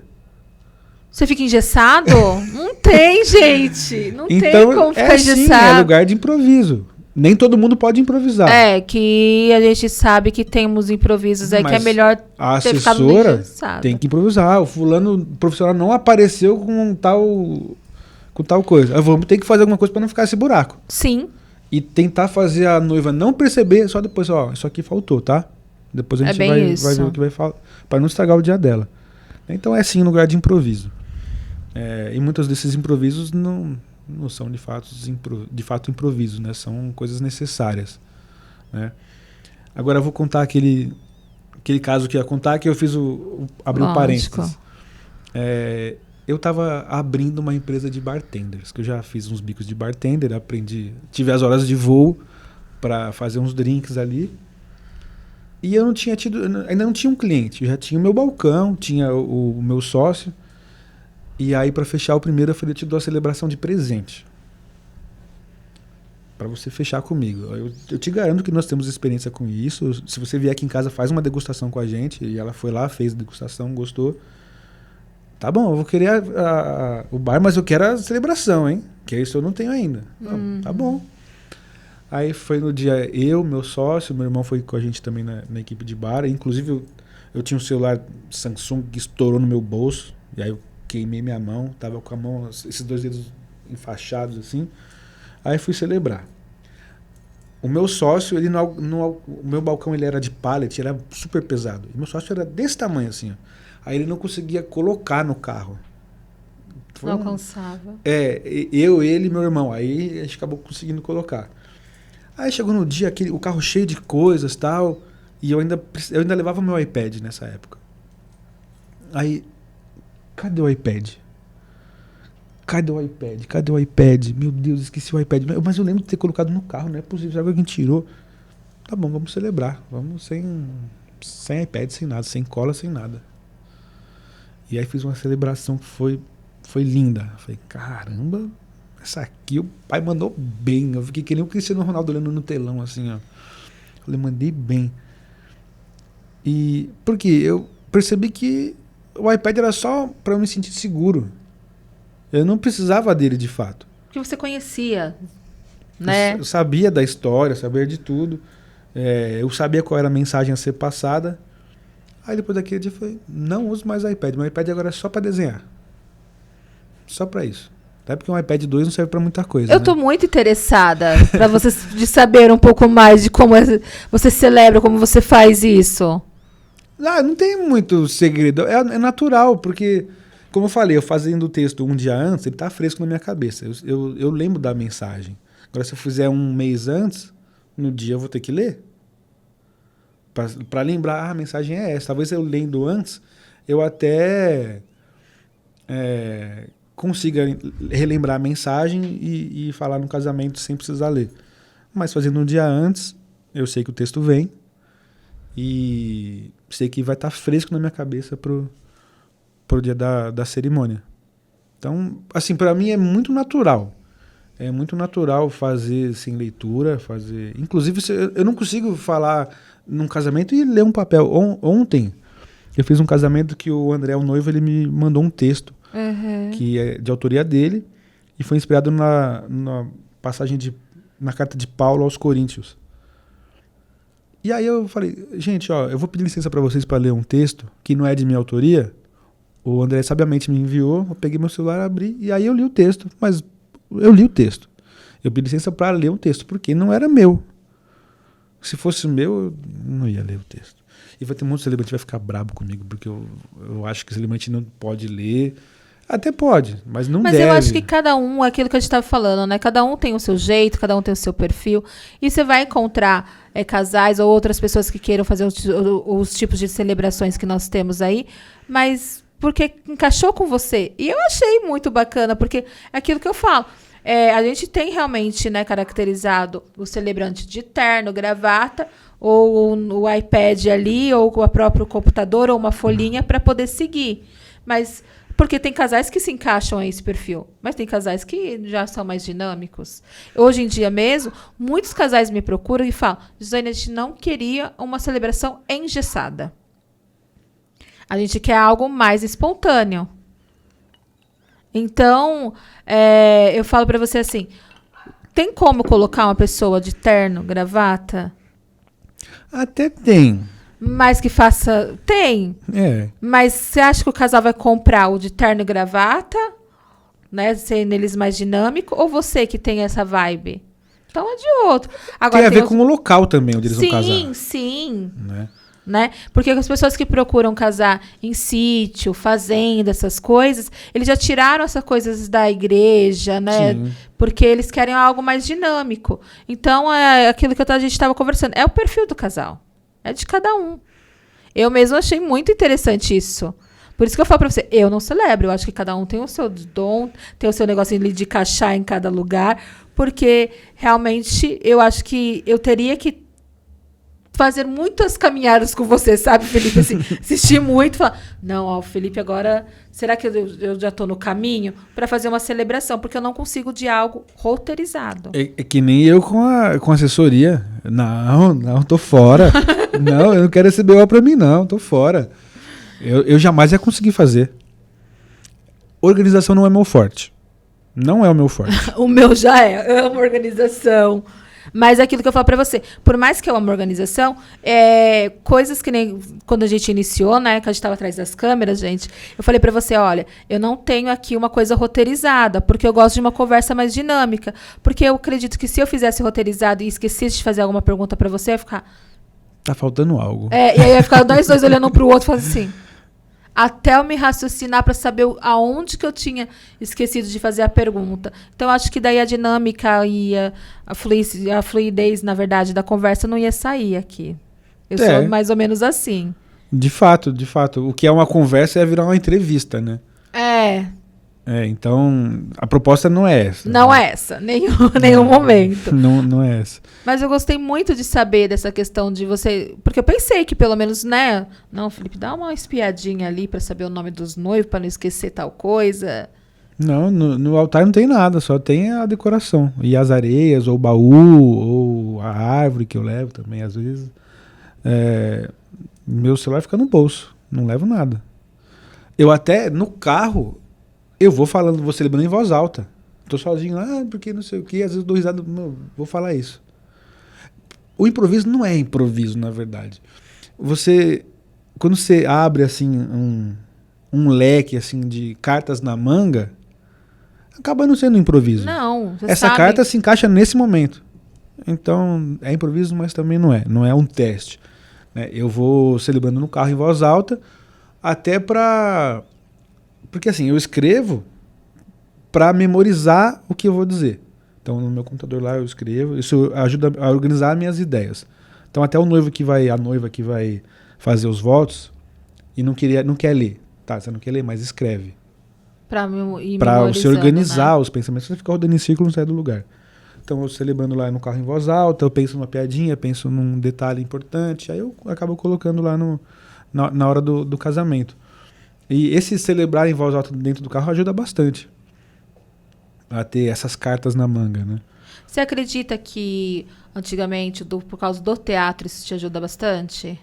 Você fica engessado? Não tem, gente. Não tem Então, como ficar sim, engessado. é lugar de improviso. Nem todo mundo pode improvisar. É, que a gente sabe que temos improvisos aí que é Mas melhor a ter ficado assessora engessado. tem que improvisar. O fulano profissional não apareceu com tal coisa. Vamos ter que fazer alguma coisa para não ficar esse buraco. Sim. E tentar fazer a noiva não perceber, só depois, isso aqui faltou, tá? Depois a gente vai ver o que vai falar, para não estragar o dia dela. Então é sim lugar de improviso. E muitos desses improvisos não são de fato improvisos, né? São coisas necessárias, né? Agora eu vou contar aquele caso que ia contar, que eu fiz abri o parênteses. Eu estava abrindo uma empresa de bartenders, que eu já fiz uns bicos de bartender, tive as horas de voo para fazer uns drinks ali. E eu ainda não tinha um cliente, eu já tinha o meu balcão, tinha o meu sócio. E aí, para fechar o primeiro, eu falei, eu te dou a celebração de presente. Para você fechar comigo. Eu te garanto que nós temos experiência com isso. Se você vier aqui em casa, faz uma degustação com a gente. E ela foi lá, fez a degustação, gostou. Tá bom, eu vou querer o bar, mas eu quero a celebração, hein? Que isso eu não tenho ainda. Não, tá bom. Aí foi no dia, meu sócio, meu irmão foi com a gente também na equipe de bar. Inclusive, eu tinha um celular Samsung que estourou no meu bolso. E aí eu queimei minha mão, tava com a mão, esses 2 dedos enfaixados assim. Aí fui celebrar. O meu sócio, o meu balcão ele era de pallet, era super pesado. E meu sócio era desse tamanho assim, ó. Aí ele não conseguia colocar no carro. Não alcançava. Eu, ele e meu irmão. Aí a gente acabou conseguindo colocar. Aí chegou no dia, o carro cheio de coisas e tal. E eu ainda levava meu iPad nessa época. Aí, cadê o iPad? Cadê o iPad? Meu Deus, esqueci o iPad. Mas eu lembro de ter colocado no carro, não é possível. Será que alguém tirou? Tá bom, vamos celebrar. Vamos sem iPad, sem nada, sem cola, sem nada. E aí fiz uma celebração que foi linda. Falei, caramba, essa aqui o pai mandou bem. Eu fiquei que nem o Cristiano Ronaldo olhando no telão, assim, ó. Falei, mandei bem. E porque eu percebi que o iPad era só para eu me sentir seguro. Eu não precisava dele de fato. Porque você conhecia, né? Eu sabia da história, sabia de tudo. Eu sabia qual era a mensagem a ser passada. Aí depois daquele dia eu falei, não uso mais iPad. Meu iPad agora é só para desenhar. Só para isso. Até porque um iPad 2 não serve para muita coisa. Eu tô muito interessada para vocês de saber um pouco mais de como você celebra, como você faz isso. Não tem muito segredo. É natural, porque, como eu falei, eu fazendo o texto um dia antes, ele tá fresco na minha cabeça. Eu lembro da mensagem. Agora, se eu fizer um mês antes, no dia eu vou ter que ler. Para lembrar, a mensagem é essa. Talvez eu lendo antes, eu até consiga relembrar a mensagem e falar no casamento sem precisar ler. Mas fazendo um dia antes, eu sei que o texto vem e sei que vai estar fresco na minha cabeça pro dia da cerimônia. Então, assim, para mim é muito natural. É muito natural fazer sem leitura, Inclusive, eu não consigo falar num casamento e ler um papel. Ontem, eu fiz um casamento que o André, o noivo, ele me mandou um texto que é de autoria dele e foi inspirado na passagem na carta de Paulo aos Coríntios. E aí eu falei, gente, eu vou pedir licença para vocês para ler um texto que não é de minha autoria. O André sabiamente me enviou, eu peguei meu celular, abri e aí eu li o texto, mas eu li o texto. Eu pedi licença para ler um texto, porque não era meu. Se fosse meu, eu não ia ler o texto. E vai ter um monte de celebrante que vai ficar brabo comigo, porque eu acho que o celebrante não pode ler. Até pode, mas não deve. Mas eu acho que cada um, aquilo que a gente estava falando, né? Cada um tem o seu jeito, cada um tem o seu perfil. E você vai encontrar casais ou outras pessoas que queiram fazer os tipos de celebrações que nós temos aí, mas porque encaixou com você. E eu achei muito bacana, porque é aquilo que eu falo. a gente tem realmente, né, caracterizado o celebrante de terno, gravata, ou o iPad ali, ou o próprio computador, ou uma folhinha para poder seguir. Mas porque tem casais que se encaixam a esse perfil, mas tem casais que já são mais dinâmicos. Hoje em dia mesmo, muitos casais me procuram e falam: Josiane, a gente não queria uma celebração engessada. A gente quer algo mais espontâneo. Então, eu falo para você assim, tem como colocar uma pessoa de terno, gravata? Até tem. Mas que faça... Tem. Mas você acha que o casal vai comprar o de terno e gravata? Né? Ser neles mais dinâmico? Ou você que tem essa vibe? Então é de outro. Agora, tem a ver com o local também, onde eles vão casar. Sim, sim. Né? Porque as pessoas que procuram casar em sítio, fazenda, essas coisas, eles já tiraram essas coisas da igreja, né? Sim. Porque eles querem algo mais dinâmico. Então, é aquilo que a gente estava conversando. É o perfil do casal. É de cada um. Eu mesmo achei muito interessante isso. Por isso que eu falo pra você, eu não celebro. Eu acho que cada um tem o seu dom, tem o seu negocinho ali de encaixar em cada lugar. Porque, realmente, eu acho que eu teria que fazer muitas caminhadas com você, sabe, Felipe? Assim, assistir muito, falar, não, ó, Felipe, agora, será que eu já estou no caminho para fazer uma celebração? Porque eu não consigo de algo roteirizado. É que nem eu com assessoria. Não, tô fora. Não, eu não quero esse BO pra mim, não, tô fora. Eu jamais ia conseguir fazer. Organização não é meu forte. Não é o meu forte. O meu já é. Eu amo organização. Mas é aquilo que eu falo pra você, por mais que eu amo organização, coisas que nem quando a gente iniciou, né, que a gente estava atrás das câmeras, gente, eu falei pra você, olha, eu não tenho aqui uma coisa roteirizada, porque eu gosto de uma conversa mais dinâmica, porque eu acredito que se eu fizesse roteirizado e esquecesse de fazer alguma pergunta pra você, eu ia ficar... Tá faltando algo. E aí ia ficar nós dois olhando um pro outro e falando assim... Até eu me raciocinar para saber aonde que eu tinha esquecido de fazer a pergunta. Então, acho que daí a dinâmica e a fluidez, na verdade, da conversa não ia sair aqui. Eu sou mais ou menos assim. De fato. O que é uma conversa é virar uma entrevista, né? Então, a proposta não é essa. Não é essa, nenhum momento. Não é essa. Mas eu gostei muito de saber dessa questão de você... Porque eu pensei que pelo menos, né... Não, Felipe, dá uma espiadinha ali para saber o nome dos noivos, para não esquecer tal coisa. Não, no altar não tem nada, só tem a decoração. E as areias, ou o baú, ou a árvore que eu levo também, às vezes. Meu celular fica no bolso, não levo nada. Eu até, no carro... Eu vou falando, vou celebrando em voz alta. Tô sozinho lá, porque não sei o que, às vezes dou risada, vou falar isso. O improviso não é improviso, na verdade. Quando você abre assim um leque assim de cartas na manga, acaba não sendo improviso. Não, você Essa sabe. carta se encaixa nesse momento. Então, é improviso, mas também não é. Não é um teste. Né? Eu vou celebrando no carro em voz alta, até para... Porque assim, eu escrevo para memorizar o que eu vou dizer. Então, no meu computador lá eu escrevo. Isso ajuda a organizar minhas ideias. Então, até a noiva que vai fazer os votos e não quer ler. Tá, você não quer ler, mas escreve. Para você organizar, né? Os pensamentos. Você fica rodando em círculo, não sai do lugar. Então, eu celebrando lá no carro em voz alta, eu penso numa piadinha, penso num detalhe importante. Aí eu acabo colocando lá na hora do casamento. E esse celebrar em voz alta dentro do carro ajuda bastante a ter essas cartas na manga, né? Você acredita que antigamente, por causa do teatro, isso te ajuda bastante?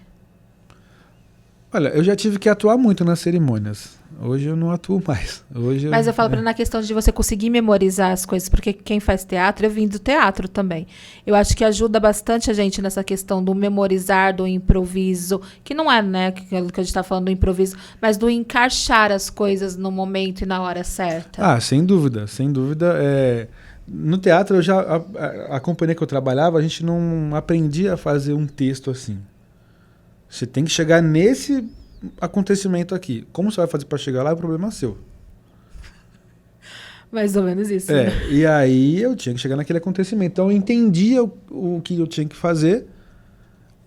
Olha, eu já tive que atuar muito nas cerimônias. Hoje eu não atuo mais. Mas eu falo na questão de você conseguir memorizar as coisas, porque quem faz teatro, eu vim do teatro também. Eu acho que ajuda bastante a gente nessa questão do memorizar, do improviso, que não é, né, que a gente está falando do improviso, mas do encaixar as coisas no momento e na hora certa. Sem dúvida, sem dúvida. No teatro, a companhia que eu trabalhava, a gente não aprendia a fazer um texto assim. Você tem que chegar nesse acontecimento aqui. Como você vai fazer para chegar lá é um problema seu. Mais ou menos isso. Né? E aí eu tinha que chegar naquele acontecimento. Então eu entendia o que eu tinha que fazer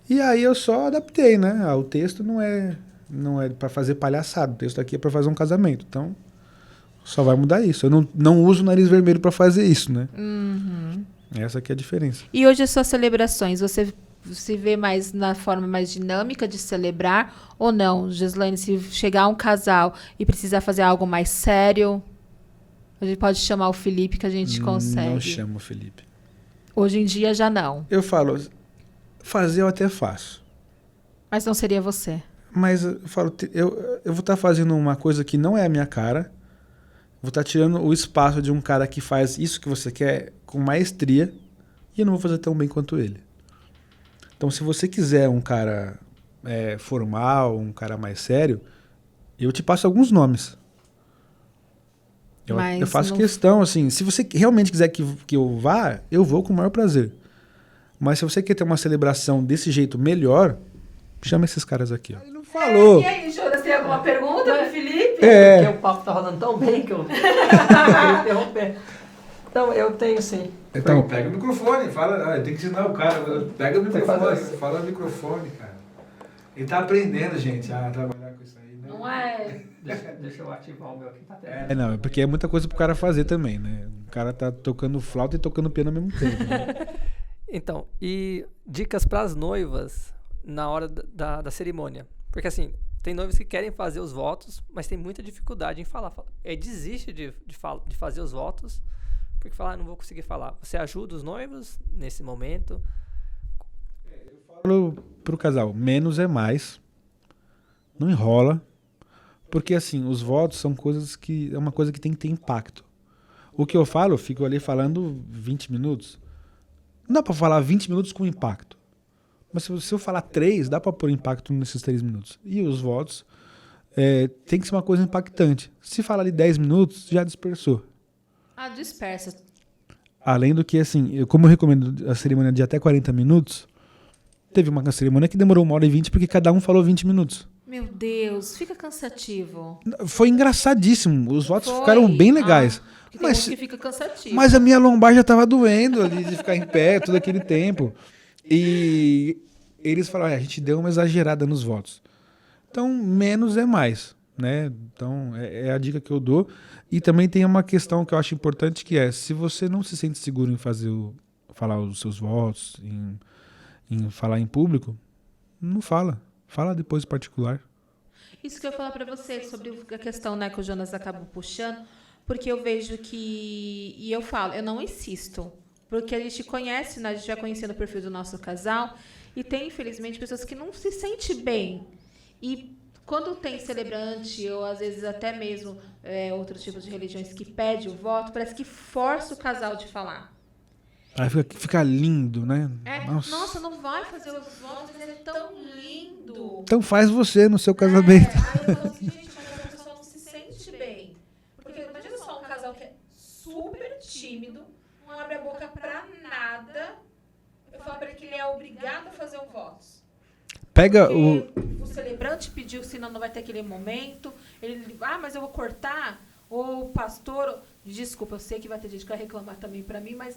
e aí eu só adaptei, né? O texto não é para fazer palhaçada. O texto aqui é para fazer um casamento. Então Só vai mudar isso. Eu não uso o nariz vermelho para fazer isso, né? Uhum. Essa que é a diferença. E hoje as suas celebrações, você se vê mais na forma mais dinâmica de celebrar ou não? Gislaine, se chegar um casal e precisar fazer algo mais sério, a gente pode chamar o Felipe que a gente consegue. Não chamo o Felipe. Hoje em dia já não. Eu falo, fazer eu até faço. Mas não seria você. Mas eu falo, eu vou estar fazendo uma coisa que não é a minha cara. Vou estar tirando o espaço de um cara que faz isso que você quer com maestria e eu não vou fazer tão bem quanto ele. Então, se você quiser um cara formal, um cara mais sério, eu te passo alguns nomes. Eu faço questão, assim, se você realmente quiser que eu vá, eu vou com o maior prazer. Mas se você quer ter uma celebração desse jeito melhor, chama esses caras aqui, ó. Ele não falou. E aí, Jonas, tem alguma pergunta pro Felipe? Porque o papo tá rolando tão bem que eu queria interromper. Então, eu tenho sim. Então, pega o microfone, fala. Tem que ensinar o cara. Pega o Tem que fazer microfone, assim. fala no microfone, cara. Ele tá aprendendo, gente, a trabalhar com isso aí, né? Não é? Deixa eu ativar o meu aqui. Tá até. Não, é porque é muita coisa pro cara fazer também, né? O cara tá tocando flauta e tocando piano ao mesmo tempo, né? Então, e dicas para as noivas na hora da cerimônia. Porque assim, tem noivas que querem fazer os votos, mas tem muita dificuldade em falar. Desiste de fazer os votos, porque fala, não vou conseguir falar. Você ajuda os noivos nesse momento? Eu falo pro casal, menos é mais. Não enrola. Porque assim, os votos são é uma coisa que tem que ter impacto. O que eu falo, eu fico ali falando 20 minutos. Não dá pra falar 20 minutos com impacto. Mas se eu falar 3, dá pra pôr impacto nesses 3 minutos. E os votos tem que ser uma coisa impactante. Se falar ali 10 minutos, já dispersou. Ah, dispersa. Além do que, assim, como eu recomendo a cerimônia de até 40 minutos, teve uma cerimônia que demorou 1h20 porque cada um falou 20 minutos. Meu Deus, fica cansativo. Foi engraçadíssimo. Os votos Foi? ficaram bem legais. Porque tem uns que fica cansativo. Mas a minha lombar já estava doendo ali de ficar em pé todo aquele tempo. E eles falaram, a gente deu uma exagerada nos votos. Então, menos é mais, né? Então, é a dica que eu dou. E também tem uma questão que eu acho importante, que é, se você não se sente seguro em falar os seus votos, em falar em público, não fala. Fala depois em particular. Isso que eu ia falar para você sobre a questão, né, que o Jonas acabou puxando, porque eu vejo que... E eu falo, eu não insisto. Porque a gente conhece, né, a gente vai conhecendo o perfil do nosso casal, e tem, infelizmente, pessoas que não se sentem bem. E quando tem celebrante, ou às vezes até mesmo outros tipos de religiões que pede o voto, parece que força o casal de falar. Aí fica lindo, né? Nossa, não vai fazer os votos, mas é tão lindo. Então faz você no seu casamento. Aí eu falo assim, gente, mas a pessoa não se sente bem. Porque imagina só um casal que é super tímido, não abre a boca pra nada. Eu falo pra ele que ele é obrigado a fazer um voto. Pega O celebrante pediu, senão não vai ter aquele momento. Ele, mas eu vou cortar. Ou o pastor, desculpa, eu sei que vai ter gente que vai reclamar também pra mim, mas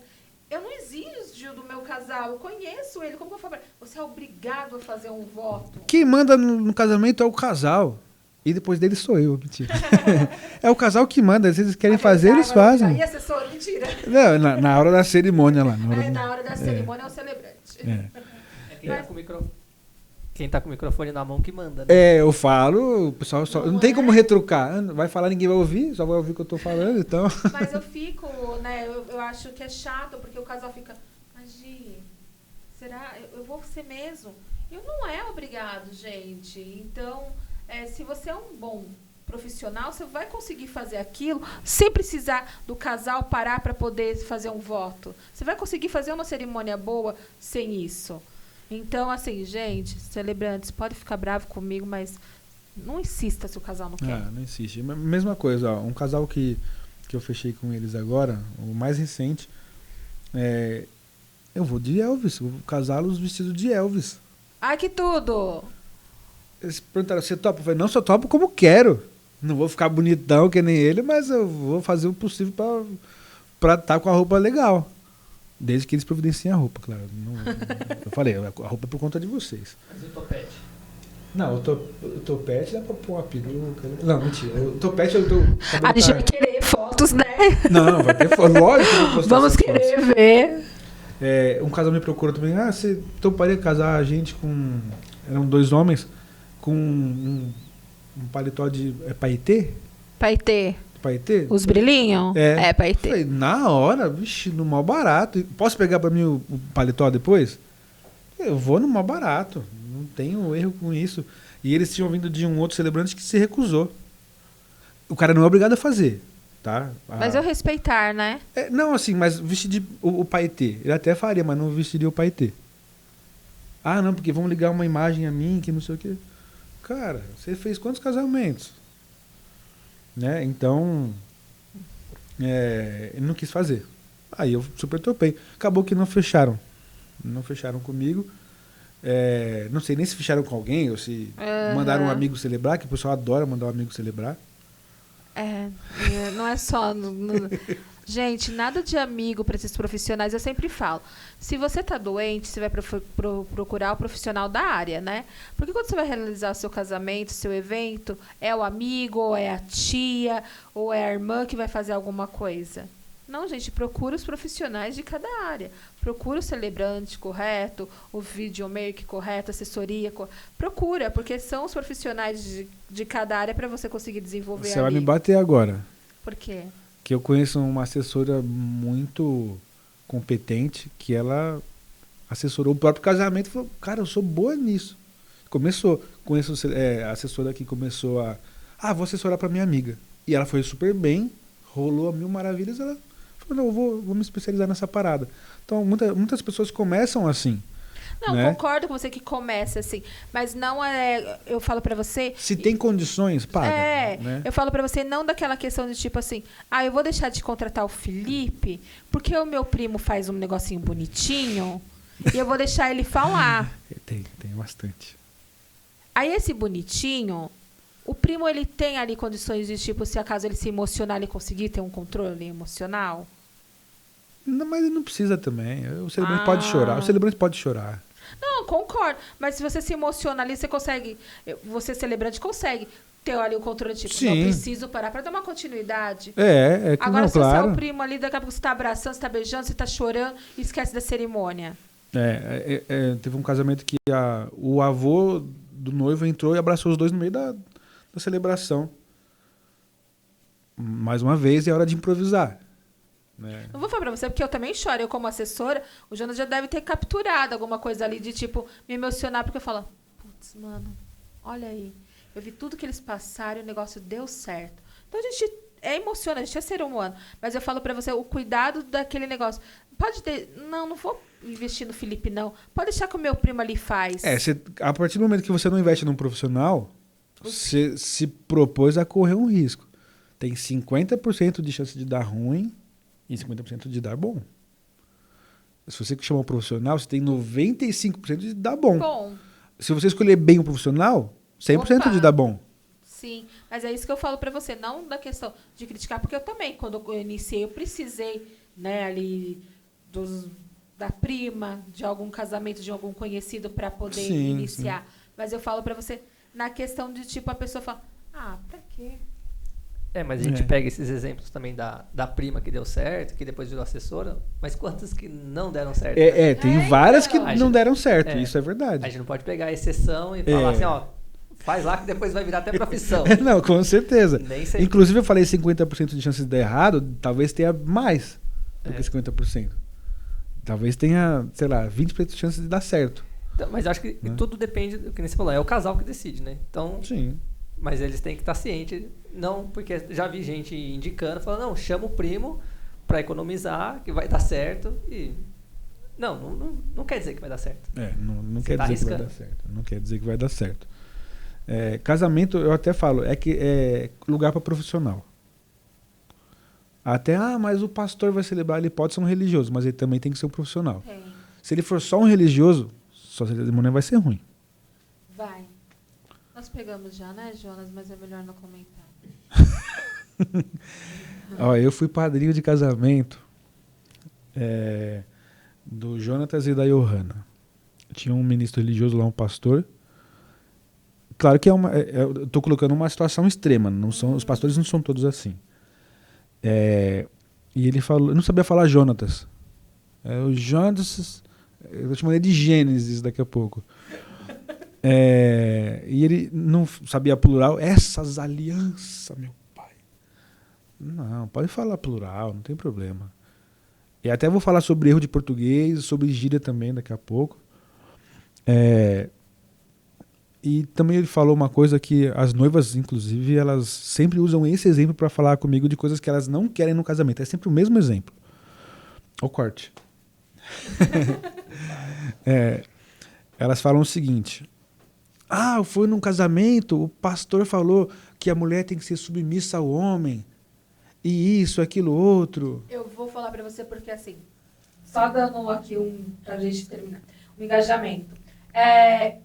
eu não exijo do meu casal, eu conheço ele. Como que eu falo? Você é obrigado a fazer um voto. Quem manda no casamento é o casal. E depois dele sou eu, mentira. É o casal que manda, se eles querem fazer, eles fazem. E assessor, mentira. Não, na hora da cerimônia lá. Na hora da cerimônia é o celebrante. Quem tá com o microfone na mão que manda, né? Eu falo, o pessoal não tem como retrucar. Vai falar, ninguém vai ouvir, só vai ouvir o que eu tô falando, então. Mas eu fico, né, eu acho que é chato, porque o casal fica, mas Gi, será? Eu vou ser mesmo? Eu não é obrigado, gente. Então, se você é um bom profissional, você vai conseguir fazer aquilo sem precisar do casal parar para poder fazer um voto. Você vai conseguir fazer uma cerimônia boa sem isso. Então, assim, gente, celebrantes, pode ficar bravo comigo, mas não insista se o casal não quer. Não insiste. Mesma coisa, ó, um casal que eu fechei com eles agora, o mais recente, eu vou de Elvis, vou casá-los vestidos de Elvis. Ai, que tudo! Eles perguntaram, você topa? Eu falei, não, só topo como quero. Não vou ficar bonitão que nem ele, mas eu vou fazer o possível pra estar com a roupa legal. Desde que eles providenciem a roupa, claro. Eu falei, a roupa é por conta de vocês. Mas o topete? Não, o topete dá pra pôr uma peruca. Né? Não, mentira. O topete eu tô. A gente vai querer fotos, né? Não, vai ter foto. Lógico que eu vou postar Vamos essas querer fotos. ver. Um casal me procurou também. Ah, você toparia casar a gente com. Eram 2 homens com um paletó de. É paetê? Paetê. Paetê? Os brilhinhos? É. paetê. Falei, na hora, vixe, no mal barato. Posso pegar pra mim o paletó depois? Eu vou no mal barato. Não tenho erro com isso. E eles tinham vindo de um outro celebrante que se recusou. O cara não é obrigado a fazer, tá? Mas eu respeitar, né? Não, assim, mas vestir o paetê. Ele até faria, mas não vestiria o paetê. Ah, não, porque vão ligar uma imagem a mim, que não sei o quê. Cara, você fez quantos casamentos? Né? Então, ele não quis fazer. Aí eu super topei. Acabou que não fecharam. Não fecharam comigo. Não sei nem se fecharam com alguém ou se mandaram um amigo celebrar, que o pessoal adora mandar um amigo celebrar. Não é só... Gente, nada de amigo para esses profissionais, eu sempre falo. Se você tá doente, você vai procurar o profissional da área, né? Porque quando você vai realizar o seu casamento, seu evento, é o amigo, ou é a tia, ou é a irmã que vai fazer alguma coisa. Não, gente, procura os profissionais de cada área. Procura o celebrante correto, o videomaker correto, a assessoria. Procura, porque são os profissionais de cada área para você conseguir desenvolver Você ali. vai me bater agora. Por quê? Que eu conheço uma assessora muito competente que ela assessorou o próprio casamento e falou, cara, eu sou boa nisso. Conheço a assessora que começou vou assessorar para minha amiga. E ela foi super bem, rolou a 1000 maravilhas, ela falou, não, eu vou me especializar nessa parada. Então, muitas pessoas começam assim. Não, né? concordo com você que começa assim, mas não é. Eu falo pra você. Se tem condições, paga. Né? Eu falo pra você não daquela questão de tipo assim, eu vou deixar de contratar o Felipe porque o meu primo faz um negocinho bonitinho e eu vou deixar ele falar. Tem bastante. Aí esse bonitinho, o primo ele tem ali condições de tipo, se acaso ele se emocionar, ele conseguir ter um controle emocional? Não, mas ele não precisa também. O celebrante pode chorar. O celebrante pode chorar. Não, concordo. Mas se você se emociona ali, você consegue. Você, celebrante, consegue ter ali o controle, tipo, Sim. não preciso parar pra dar uma continuidade. Agora, não, se você é claro. o primo ali, daqui a pouco você tá abraçando, você tá beijando, você tá chorando e esquece da cerimônia. Teve um casamento que o avô do noivo entrou e abraçou os dois no meio da celebração. Mais uma vez, é hora de improvisar. Né? Não vou falar pra você, porque eu também choro. Eu, como assessora, o Jonas já deve ter capturado alguma coisa ali de, tipo, me emocionar, porque eu falo, putz, mano, olha aí. Eu vi tudo que eles passaram e o negócio deu certo. Então, a gente emociona, a gente é ser humano. Mas eu falo pra você, o cuidado daquele negócio. Pode ter... Não vou investir no Felipe, não. Pode deixar que o meu primo ali faz. A partir do momento que você não investe num profissional, você se propôs a correr um risco. Tem 50% de chance de dar ruim e 50% de dar bom. Se você chamar um profissional, você tem 95% de dar bom. Se você escolher bem um profissional, 100% de dar bom. Sim, mas é isso que eu falo pra você, não da questão de criticar, porque eu também, quando eu iniciei, eu precisei, né, ali da prima, de algum casamento, de algum conhecido para poder iniciar. Sim. Mas eu falo pra você, na questão de, tipo, a pessoa fala, pra quê? Mas a gente pega esses exemplos também da prima que deu certo, que depois virou assessora, mas quantas que não deram certo? Tem várias que não deram certo, isso é verdade. A gente não pode pegar a exceção e falar assim, faz lá que depois vai virar até profissão. Não, com certeza. Nem sempre. Inclusive eu falei 50% de chances de dar errado, talvez tenha mais do que 50%. Talvez tenha, sei lá, 20% de chances de dar certo. Então, mas acho que tudo depende do que você falou, é o casal que decide, né? Então, sim. Mas eles têm que estar cientes, não, porque já vi gente indicando, falando, não, chama o primo para economizar, que vai dar certo. E não quer dizer que vai dar certo. Não quer dizer que vai dar certo. Não quer dizer que vai dar certo. Casamento, eu até falo, que é lugar para profissional. Até, mas o pastor vai celebrar, ele pode ser um religioso, mas ele também tem que ser um profissional. Se ele for só um religioso, sua cerimônia vai ser ruim. Vai. Nós pegamos já, né, Jonas? Mas é melhor não comentar. Eu fui padrinho de casamento do Jonatas e da Johanna. Tinha um ministro religioso lá, um pastor. claro que eu tô colocando uma situação extrema, não são, os pastores não são todos assim. E ele falou, eu não sabia falar Jonatas. O Jonatas, eu vou chamar ele de Gênesis daqui a pouco. E ele não sabia plural. Essas alianças, meu pai. Não, pode falar plural, não tem problema. E até vou falar sobre erro de português, sobre gíria também daqui a pouco. E também ele falou uma coisa que as noivas, inclusive, elas sempre usam esse exemplo para falar comigo de coisas que elas não querem no casamento. É sempre o mesmo exemplo. Ó o corte. Elas falam o seguinte: eu fui num casamento, o pastor falou que a mulher tem que ser submissa ao homem, e isso, aquilo, outro. Eu vou falar pra você porque, assim, só dando aqui pra gente terminar, um engajamento.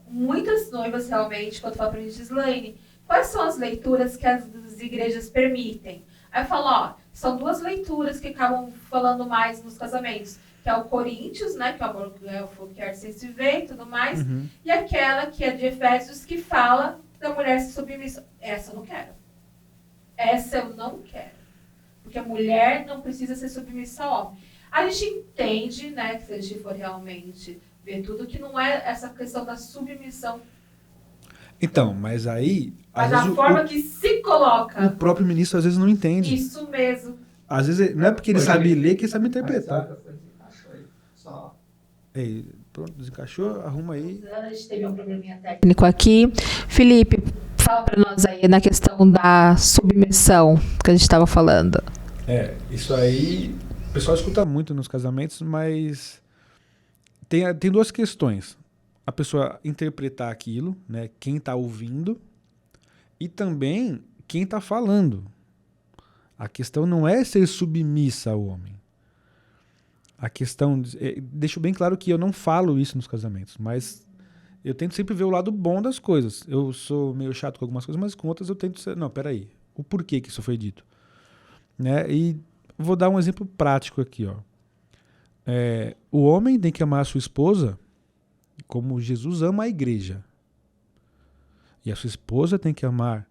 Muitas noivas, realmente, quando falam pra gente, Gislaine, quais são as leituras que as igrejas permitem? Aí eu falo, são 2 leituras que acabam falando mais nos casamentos, que é o Coríntios, né, que é o amor que quer se ver e tudo mais, e aquela que é de Efésios, que fala da mulher se submissa. Essa eu não quero. Essa eu não quero. Porque a mulher não precisa ser submissa ao homem. A gente entende, né, que se a gente for realmente ver tudo, que não é essa questão da submissão. Então, mas aí... Mas a forma que se coloca. O próprio ministro às vezes não entende. Isso mesmo. Às vezes não é porque ele sabe ler que ele sabe interpretar. Pronto, desencaixou, arruma aí. A gente teve um probleminha técnico aqui. Felipe, fala para nós aí na questão da submissão que a gente estava falando. Isso aí o pessoal escuta muito nos casamentos, mas tem 2 questões. A pessoa interpretar aquilo, né, quem está ouvindo, e também quem está falando. A questão não é ser submissa ao homem. A questão... deixo bem claro que eu não falo isso nos casamentos, mas eu tento sempre ver o lado bom das coisas. Eu sou meio chato com algumas coisas, mas com outras eu tento ser... Não, peraí. O porquê que isso foi dito. Né? E vou dar um exemplo prático aqui. O homem tem que amar a sua esposa como Jesus ama a igreja. E a sua esposa tem que amar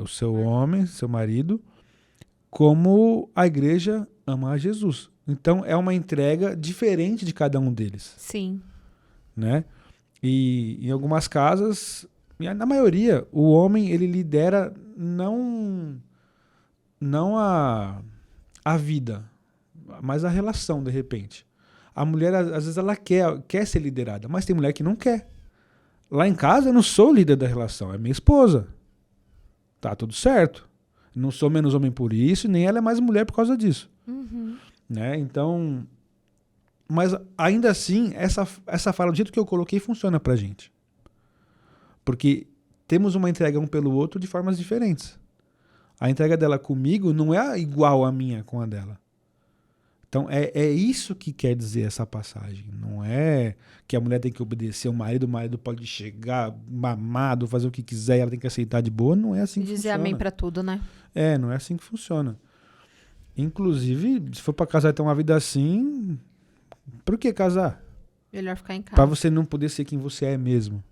o seu homem, seu marido, como a igreja ama a Jesus. Então, é uma entrega diferente de cada um deles. Sim. Né? E em algumas casas, na maioria, o homem ele lidera não a vida, mas a relação, de repente. A mulher, às vezes, ela quer ser liderada, mas tem mulher que não quer. Lá em casa, eu não sou o líder da relação, é minha esposa. Tá tudo certo. Não sou menos homem por isso, nem ela é mais mulher por causa disso. Né? Então, mas ainda assim, essa fala, do jeito que eu coloquei, funciona pra gente. Porque temos uma entrega um pelo outro de formas diferentes. A entrega dela comigo não é igual a minha com a dela. Então, é isso que quer dizer essa passagem. Não é que a mulher tem que obedecer ao marido, o marido pode chegar mamado, fazer o que quiser, ela tem que aceitar de boa. Não é assim que funciona. Dizer amém pra tudo, né? Não é assim que funciona. Inclusive, se for pra casar e ter uma vida assim, por que casar? Melhor ficar em casa. Pra você não poder ser quem você é mesmo.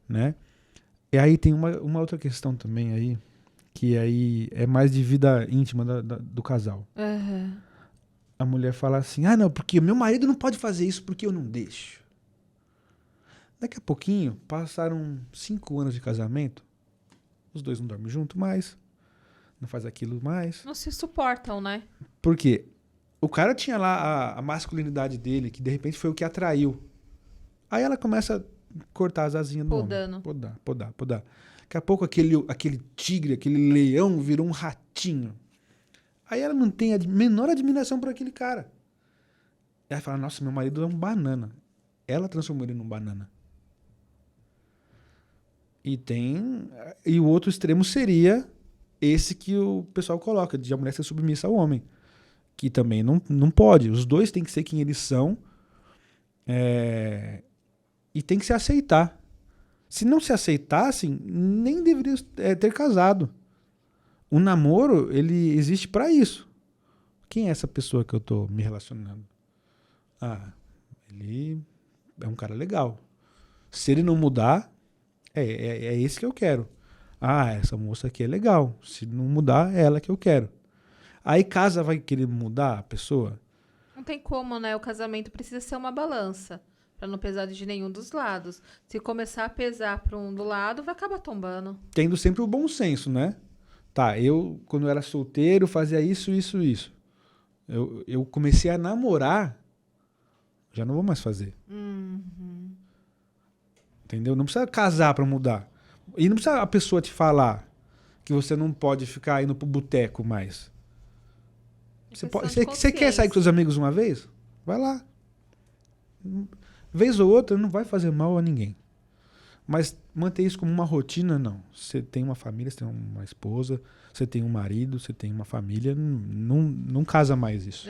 Né? E aí tem uma outra questão também aí, que aí é mais de vida íntima do casal. A mulher fala assim, não, porque meu marido não pode fazer isso porque eu não deixo. Daqui a pouquinho, passaram 5 anos de casamento, os dois não dormem junto mais, não faz aquilo mais. Não se suportam, né? Por quê? O cara tinha lá a masculinidade dele, que de repente foi o que atraiu. Aí ela começa a cortar as asinhas do homem. Podar. Daqui a pouco aquele tigre, aquele leão virou um ratinho. Aí ela não tem a menor admiração por aquele cara. Ela fala, nossa, meu marido é um banana. Ela transformou ele num banana. E o outro extremo seria esse que o pessoal coloca, de a mulher ser submissa ao homem. Que também não pode. Os dois têm que ser quem eles são. E tem que se aceitar. Se não se aceitassem, nem deveria ter casado. O namoro, ele existe para isso. Quem é essa pessoa que eu tô me relacionando? Ele é um cara legal. Se ele não mudar, É esse que eu quero. Ah, essa moça aqui é legal. Se não mudar, é ela que eu quero. Aí casa vai querer mudar a pessoa? Não tem como, né? O casamento precisa ser uma balança. Pra não pesar de nenhum dos lados. Se começar a pesar pra um do lado, vai acabar tombando. Tendo sempre o bom senso, né? Tá, eu, quando eu era solteiro, fazia isso. Eu comecei a namorar, já não vou mais fazer. Entendeu? Não precisa casar pra mudar. E não precisa a pessoa te falar que você não pode ficar indo pro boteco mais. Você quer sair com seus amigos uma vez? Vai lá. Vez ou outra não vai fazer mal a ninguém. Mas manter isso como uma rotina, não. Você tem uma família, você tem uma esposa, você tem um marido, você tem uma família, não casa mais isso.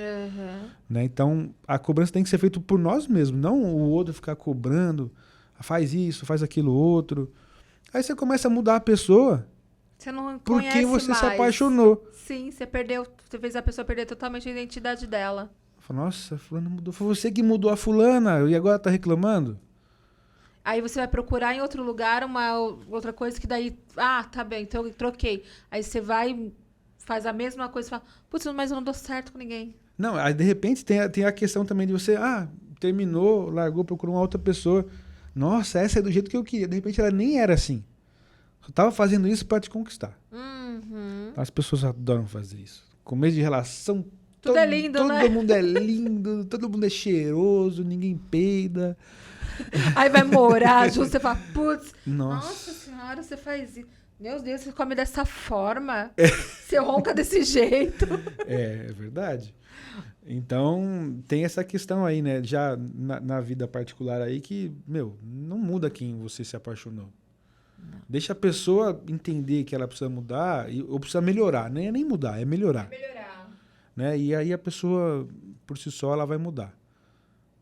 Né? Então, a cobrança tem que ser feita por nós mesmos, não o outro ficar cobrando, faz isso, faz aquilo outro. Aí você começa a mudar a pessoa Você não porque conhece você mais. se apaixonou. Sim, você fez a pessoa perder totalmente a identidade dela. Fala, nossa, fulana mudou. Foi você que mudou a fulana e agora tá reclamando? Aí você vai procurar em outro lugar uma outra coisa que daí... Ah, tá bem, então eu troquei. Aí você vai, faz a mesma coisa e fala... Putz, mas eu não dou certo com ninguém. Não, aí de repente tem a questão também de você... Ah, terminou, largou, procurou uma outra pessoa. Nossa, essa é do jeito que eu queria. De repente ela nem era assim. Eu tava fazendo isso pra te conquistar. As pessoas adoram fazer isso. Começo de relação... Tudo é lindo, né? Todo mundo é lindo, todo mundo é cheiroso, ninguém peida. Aí vai morar junto, você fala, putz, Nossa. nossa senhora, você faz isso. Meu Deus, você come dessa forma. Você ronca desse jeito. É verdade. Então, tem essa questão aí, né? Já na vida particular aí que, não muda quem você se apaixonou. Não. Deixa a pessoa entender que ela precisa mudar ou precisa melhorar. Não é nem mudar, é melhorar. Né? E aí a pessoa, por si só, ela vai mudar.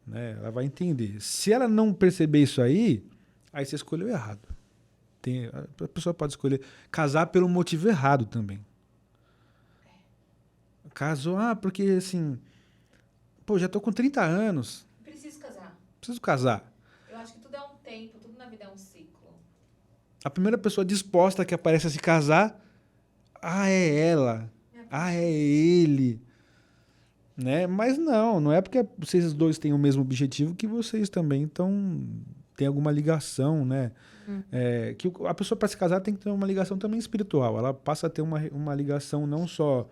Né? Ela vai entender. Se ela não perceber isso aí você escolheu errado. A pessoa pode escolher casar pelo motivo errado também. Casou, porque assim... Pô, já tô com 30 anos. Preciso casar. Preciso casar. Eu acho que tudo é um tempo, tudo na vida é um ciclo. A primeira pessoa disposta que aparece a se casar, é ela. É ele. Né? Mas não é porque vocês dois têm o mesmo objetivo que vocês também têm alguma ligação, né? Que a pessoa para se casar tem que ter uma ligação também espiritual. Ela passa a ter uma ligação não só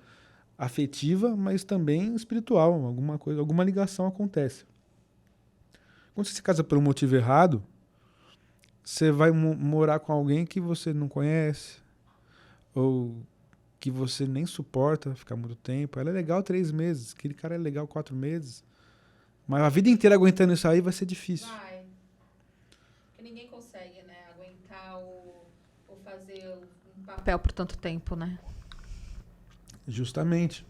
afetiva, mas também espiritual. Alguma ligação acontece. Quando você se casa por um motivo errado, você vai morar com alguém que você não conhece, ou que você nem suporta ficar muito tempo. Ela é legal 3 meses, aquele cara é legal 4 meses. Mas a vida inteira aguentando isso aí vai ser difícil. Vai. Porque ninguém consegue, né? Aguentar ou fazer um papel por tanto tempo, né? Justamente.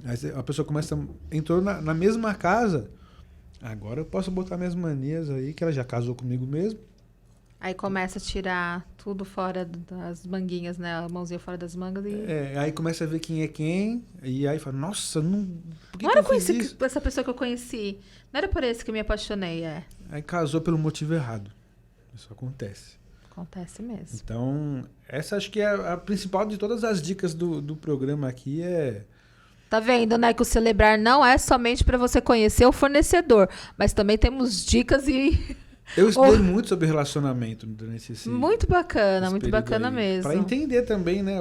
Aí a pessoa entrou na mesma casa. Agora eu posso botar minhas manias aí, que ela já casou comigo mesmo. Aí começa a tirar tudo fora das manguinhas, né? A mãozinha fora das mangas e... Aí começa a ver quem é quem. E aí fala, nossa, por que não que era eu fiz isso? essa pessoa que eu conheci. Não era por esse que eu me apaixonei, Aí casou pelo motivo errado. Isso acontece. Acontece mesmo. Então, essa acho que é a principal de todas as dicas do programa aqui. Tá vendo, né? Que o celebrar não é somente para você conhecer o fornecedor, mas também temos dicas e... Eu estudei muito sobre relacionamento durante esse Muito bacana mesmo. Para entender também, né?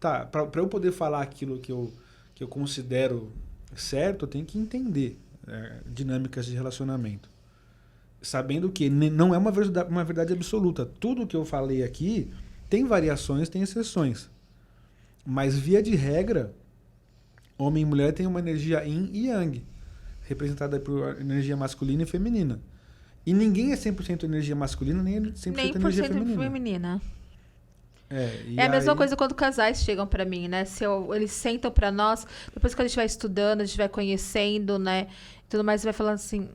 Para eu poder falar aquilo que eu considero certo, eu tenho que entender dinâmicas de relacionamento. Sabendo que não é uma verdade absoluta. Tudo que eu falei aqui tem variações, tem exceções. Mas, via de regra, homem e mulher têm uma energia yin e yang, representada por energia masculina e feminina. E ninguém é 100% energia masculina, nem 100% energia feminina. É a mesma coisa quando casais chegam pra mim, né? Eles sentam pra nós, depois que a gente vai estudando, a gente vai conhecendo, né? Tudo mais, você vai falando assim...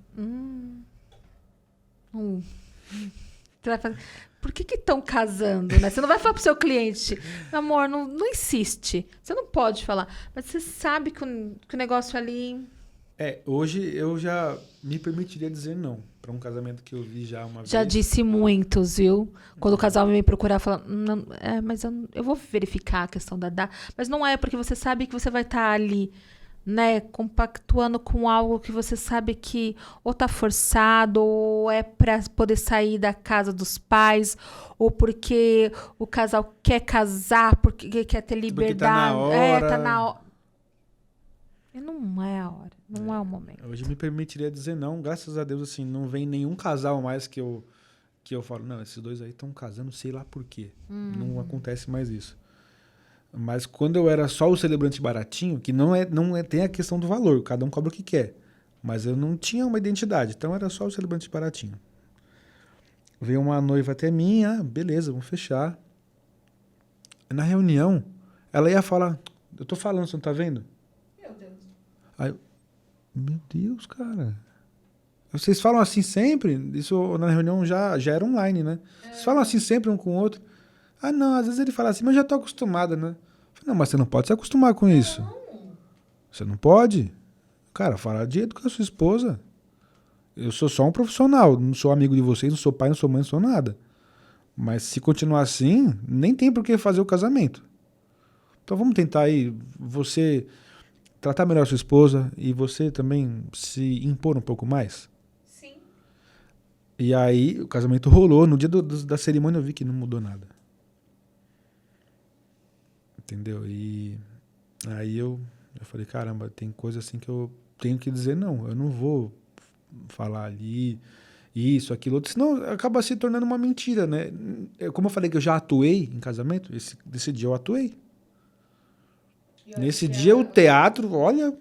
Você vai fazer, por que estão casando, né? Você não vai falar pro seu cliente, amor, não insiste. Você não pode falar. Mas você sabe que o negócio ali Hoje eu já me permitiria dizer não para um casamento que eu vi já uma Já vez. disse muitos, viu? Quando o casal me procurar, fala, não, mas eu vou verificar a questão da data. Mas não é, porque você sabe que você vai estar ali, né, compactuando com algo que você sabe que ou tá forçado, ou é para poder sair da casa dos pais, ou porque o casal quer casar, porque quer ter liberdade. tá na hora. Tá na hora. E não é a hora, não é o momento. Hoje eu me permitiria dizer não. Graças a Deus, assim, não vem nenhum casal mais que eu falo, não, esses dois aí estão casando, sei lá por quê. Não acontece mais isso. Mas quando eu era só o celebrante baratinho, que não tem a questão do valor, cada um cobra o que quer. Mas eu não tinha uma identidade, então era só o celebrante baratinho. Veio uma noiva até mim, beleza, vamos fechar. Na reunião, ela ia falar, eu tô falando, você não tá vendo? Aí, meu Deus, cara. Vocês falam assim sempre? Isso na reunião já era online, né? Vocês falam assim sempre um com o outro? Não, às vezes ele fala assim, mas eu já tô acostumada, né? Eu falei, não, mas você não pode se acostumar com isso. Você não pode? Cara, fala de jeito com a sua esposa. Eu sou só um profissional, não sou amigo de vocês, não sou pai, não sou mãe, não sou nada. Mas se continuar assim, nem tem por que fazer o casamento. Então vamos tentar aí, você tratar melhor a sua esposa e você também se impor um pouco mais. Sim. E aí o casamento rolou. No dia da cerimônia eu vi que não mudou nada. Entendeu? E aí eu falei, caramba, tem coisa assim que eu tenho que dizer não. Eu não vou falar ali isso, aquilo, outro. Senão acaba se tornando uma mentira, né? Como eu falei que eu já atuei em casamento, desse dia eu atuei. Nesse dia o teatro, olha,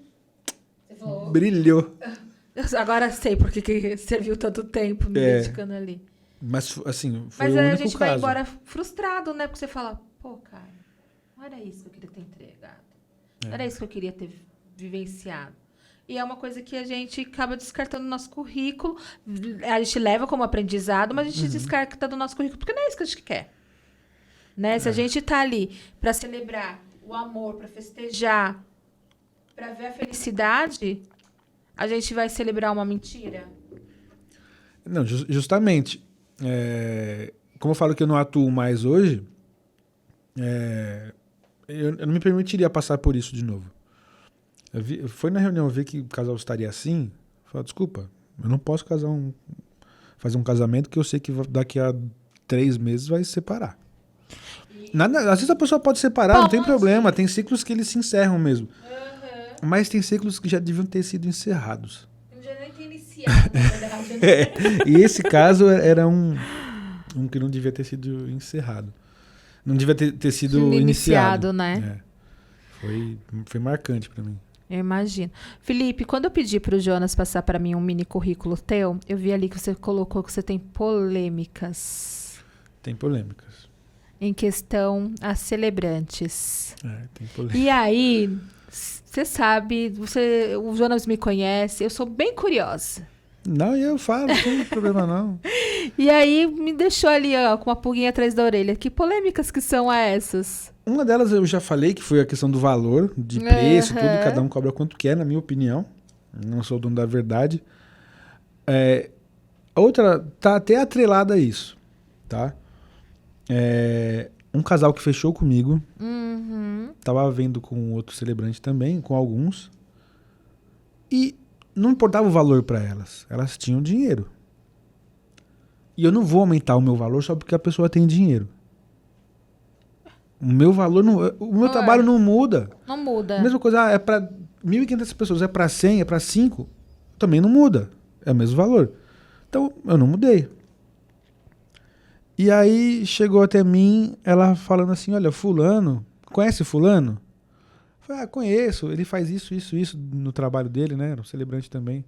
brilhou. Agora sei por que serviu tanto tempo me dedicando ali. Mas, assim, foi Mas o aí único a gente caso. vai embora frustrado, né? Porque você fala, pô, cara, não era isso que eu queria ter entregado. Não era isso que eu queria ter vivenciado. E é uma coisa que a gente acaba descartando no nosso currículo. A gente leva como aprendizado, mas a gente descarta do nosso currículo, porque não é isso que a gente quer. Né? Se a gente tá ali para celebrar o amor, para festejar, para ver a felicidade, a gente vai celebrar uma mentira? Não, justamente. Como eu falo que eu não atuo mais hoje, eu não me permitiria passar por isso de novo. Foi na reunião ver que o casal estaria assim, eu falei, desculpa, eu não posso fazer um casamento que eu sei que daqui a 3 meses vai se separar. Às vezes a pessoa pode separar, não tem problema, tem ciclos que eles se encerram mesmo. Mas tem ciclos que já deviam ter sido encerrados. Eu já nem tinha iniciado, na verdade. Né? E esse caso era um que não devia ter sido encerrado. Não devia ter sido iniciado, né? Foi marcante para mim. Eu imagino. Felipe, quando eu pedi para o Jonas passar para mim um mini currículo teu, eu vi ali que você colocou que você tem polêmicas. Tem polêmicas. Em questão a celebrantes. Tem polêmica. E aí, você sabe, o Jonas me conhece, eu sou bem curiosa. Não, eu falo, não tem problema não. E aí, me deixou ali, ó, com uma pulguinha atrás da orelha. Que polêmicas que são essas? Uma delas eu já falei, que foi a questão do valor, de preço, tudo, cada um cobra quanto quer, na minha opinião. Não sou o dono da verdade. Outra, tá até atrelada a isso, tá? Um casal que fechou comigo, tava vendo com outro celebrante também, com alguns, e não importava o valor para elas tinham dinheiro. E eu não vou aumentar o meu valor só porque a pessoa tem dinheiro. O meu valor, o meu trabalho não muda. Não muda. A mesma coisa, é para 1.500 pessoas, é para 100, é para 5, também não muda. É o mesmo valor. Então, eu não mudei. E aí, chegou até mim, ela falando assim, olha, fulano, conhece fulano? Eu falei, conheço, ele faz isso no trabalho dele, né? Era um celebrante também.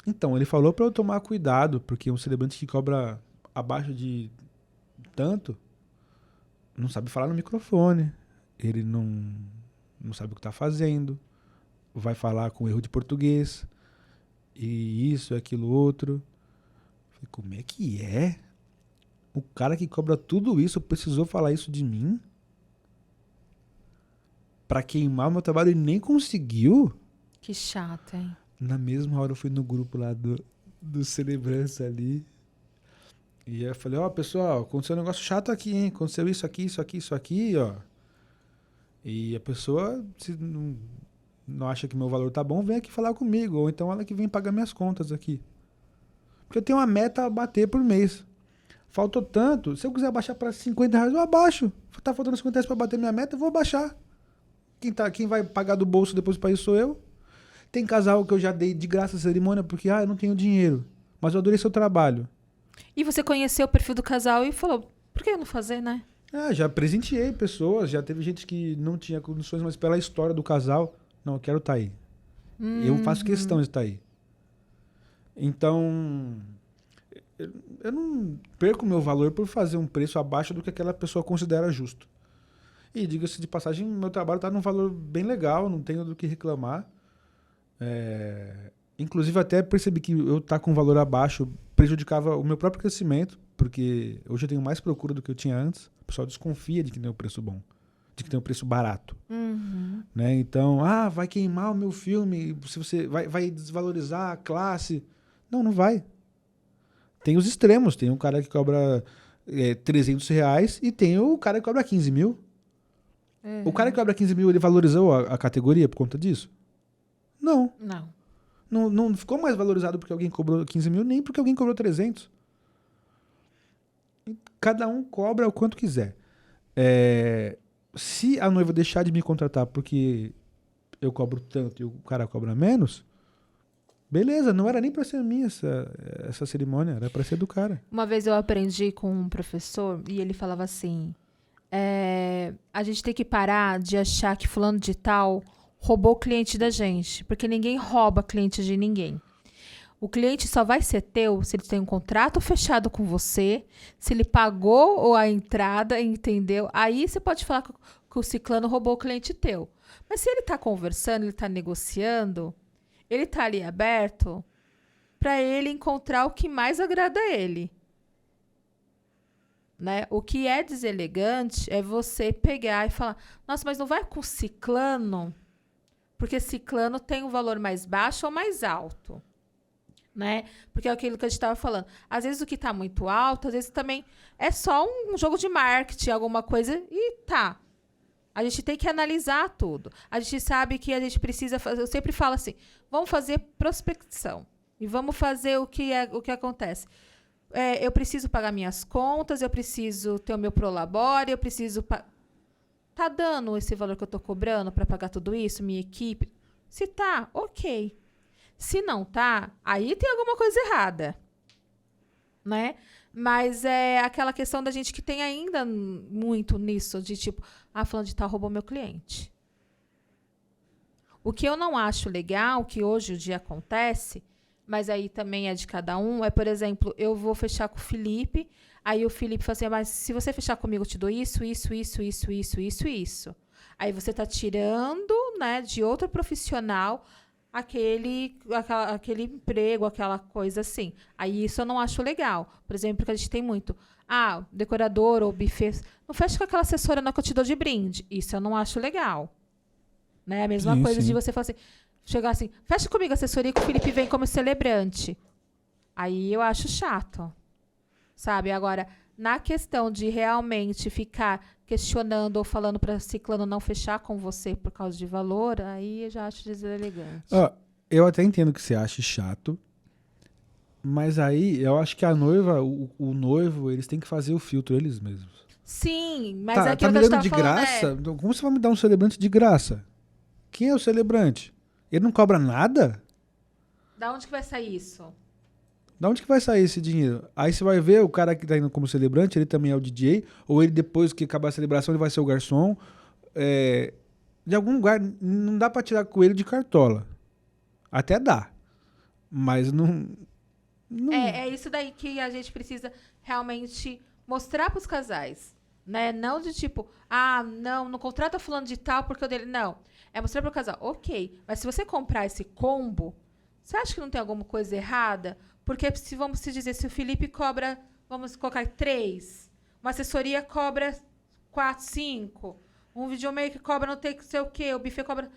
Então, ele falou para eu tomar cuidado, porque um celebrante que cobra abaixo de tanto, não sabe falar no microfone, ele não sabe o que está fazendo, vai falar com erro de português, e isso, aquilo, outro. Eu falei, como é que é? O cara que cobra tudo isso precisou falar isso de mim? Pra queimar o meu trabalho e nem conseguiu? Que chato, hein? Na mesma hora eu fui no grupo lá do Celebrança ali. E aí eu falei, pessoal, aconteceu um negócio chato aqui, hein? Aconteceu isso aqui, ó. E a pessoa, se não acha que meu valor tá bom, vem aqui falar comigo. Ou então ela que vem pagar minhas contas aqui. Porque eu tenho uma meta a bater por mês. Faltou tanto. Se eu quiser abaixar para R$50, eu abaixo. Tá faltando R$50 para bater minha meta, eu vou abaixar. Quem vai pagar do bolso depois para isso sou eu. Tem casal que eu já dei de graça a cerimônia porque, eu não tenho dinheiro. Mas eu adorei seu trabalho. E você conheceu o perfil do casal e falou, por que não fazer, né? Já presenteei pessoas. Já teve gente que não tinha condições, mas pela história do casal, não, eu quero estar aí. Eu faço questão de estar aí. Então, eu não perco o meu valor por fazer um preço abaixo do que aquela pessoa considera justo. E diga-se de passagem, meu trabalho está num valor bem legal, não tenho do que reclamar. Inclusive até percebi que eu estar com um valor abaixo prejudicava o meu próprio crescimento, porque hoje eu tenho mais procura do que eu tinha antes. O pessoal desconfia de que tem um preço bom, de que tem um preço barato. Né? Então, vai queimar o meu filme, se você vai desvalorizar a classe. Não vai. Tem os extremos, tem um cara que cobra R$300 e tem o cara que cobra 15 mil. O cara que cobra 15 mil, ele valorizou a categoria por conta disso? Não. Não ficou mais valorizado porque alguém cobrou 15 mil, nem porque alguém cobrou 300. Cada um cobra o quanto quiser. Se a noiva deixar de me contratar porque eu cobro tanto e o cara cobra menos, beleza, não era nem para ser minha essa cerimônia, era para ser do cara. Uma vez eu aprendi com um professor e ele falava assim, a gente tem que parar de achar que fulano de tal roubou o cliente da gente, porque ninguém rouba cliente de ninguém. O cliente só vai ser teu se ele tem um contrato fechado com você, se ele pagou a entrada, entendeu? Aí você pode falar que o ciclano roubou o cliente teu. Mas se ele está conversando, ele está negociando, ele está ali aberto para ele encontrar o que mais agrada a ele. Né? O que é deselegante é você pegar e falar, nossa, mas não vai com ciclano, porque ciclano tem um valor mais baixo ou mais alto. Né? Porque é aquilo que a gente estava falando. Às vezes o que está muito alto, às vezes também é só um jogo de marketing, alguma coisa, e tá. A gente tem que analisar tudo. A gente sabe que a gente precisa fazer, eu sempre falo assim, vamos fazer prospecção. E vamos fazer o que acontece. Eu preciso pagar minhas contas, eu preciso ter o meu prolabore, eu preciso... Tá dando esse valor que eu estou cobrando para pagar tudo isso, minha equipe? Se tá, ok. Se não tá, aí tem alguma coisa errada. Né? Mas é aquela questão da gente que tem ainda muito nisso, de tipo, fulano de tal roubou meu cliente. O que eu não acho legal, que hoje o dia acontece, mas aí também é de cada um, por exemplo, eu vou fechar com o Felipe, aí o Felipe fala assim, mas se você fechar comigo, eu te dou isso. Aí você está tirando, né, de outro profissional aquele emprego, aquela coisa assim. Aí isso eu não acho legal. Por exemplo, porque a gente tem muito, decorador ou buffet, não fecha com aquela assessora não que eu te dou de brinde. Isso eu não acho legal. Né? A mesma coisa de você falar assim, chegar assim, fecha comigo a assessoria que o Felipe vem como celebrante. Aí eu acho chato. Sabe? Agora, na questão de realmente ficar questionando ou falando para ciclano não fechar com você por causa de valor, aí eu já acho deselegante. Eu até entendo que você acha chato, mas aí eu acho que a noiva, o noivo, eles têm que fazer o filtro eles mesmos. Sim, mas tá aquilo me que eu dando estava de falando graça? Como você vai me dar um celebrante de graça? Quem é o celebrante? Ele não cobra nada? Da onde que vai sair isso? Da onde que vai sair esse dinheiro? Aí você vai ver o cara que tá indo como celebrante, ele também é o DJ, ou ele depois que acabar a celebração ele vai ser o garçom. De algum lugar, não dá pra tirar coelho de cartola. Até dá. Mas não... É isso daí que a gente precisa realmente mostrar pros casais. Né? Não de tipo, não contrata fulano de tal porque eu dele... Não. É mostrar pro casal, ok, mas se você comprar esse combo, você acha que não tem alguma coisa errada? Porque vamos dizer, se o Felipe cobra, vamos colocar 3, uma assessoria cobra 4, 5, um videomaker cobra não sei o quê, o buffet cobra...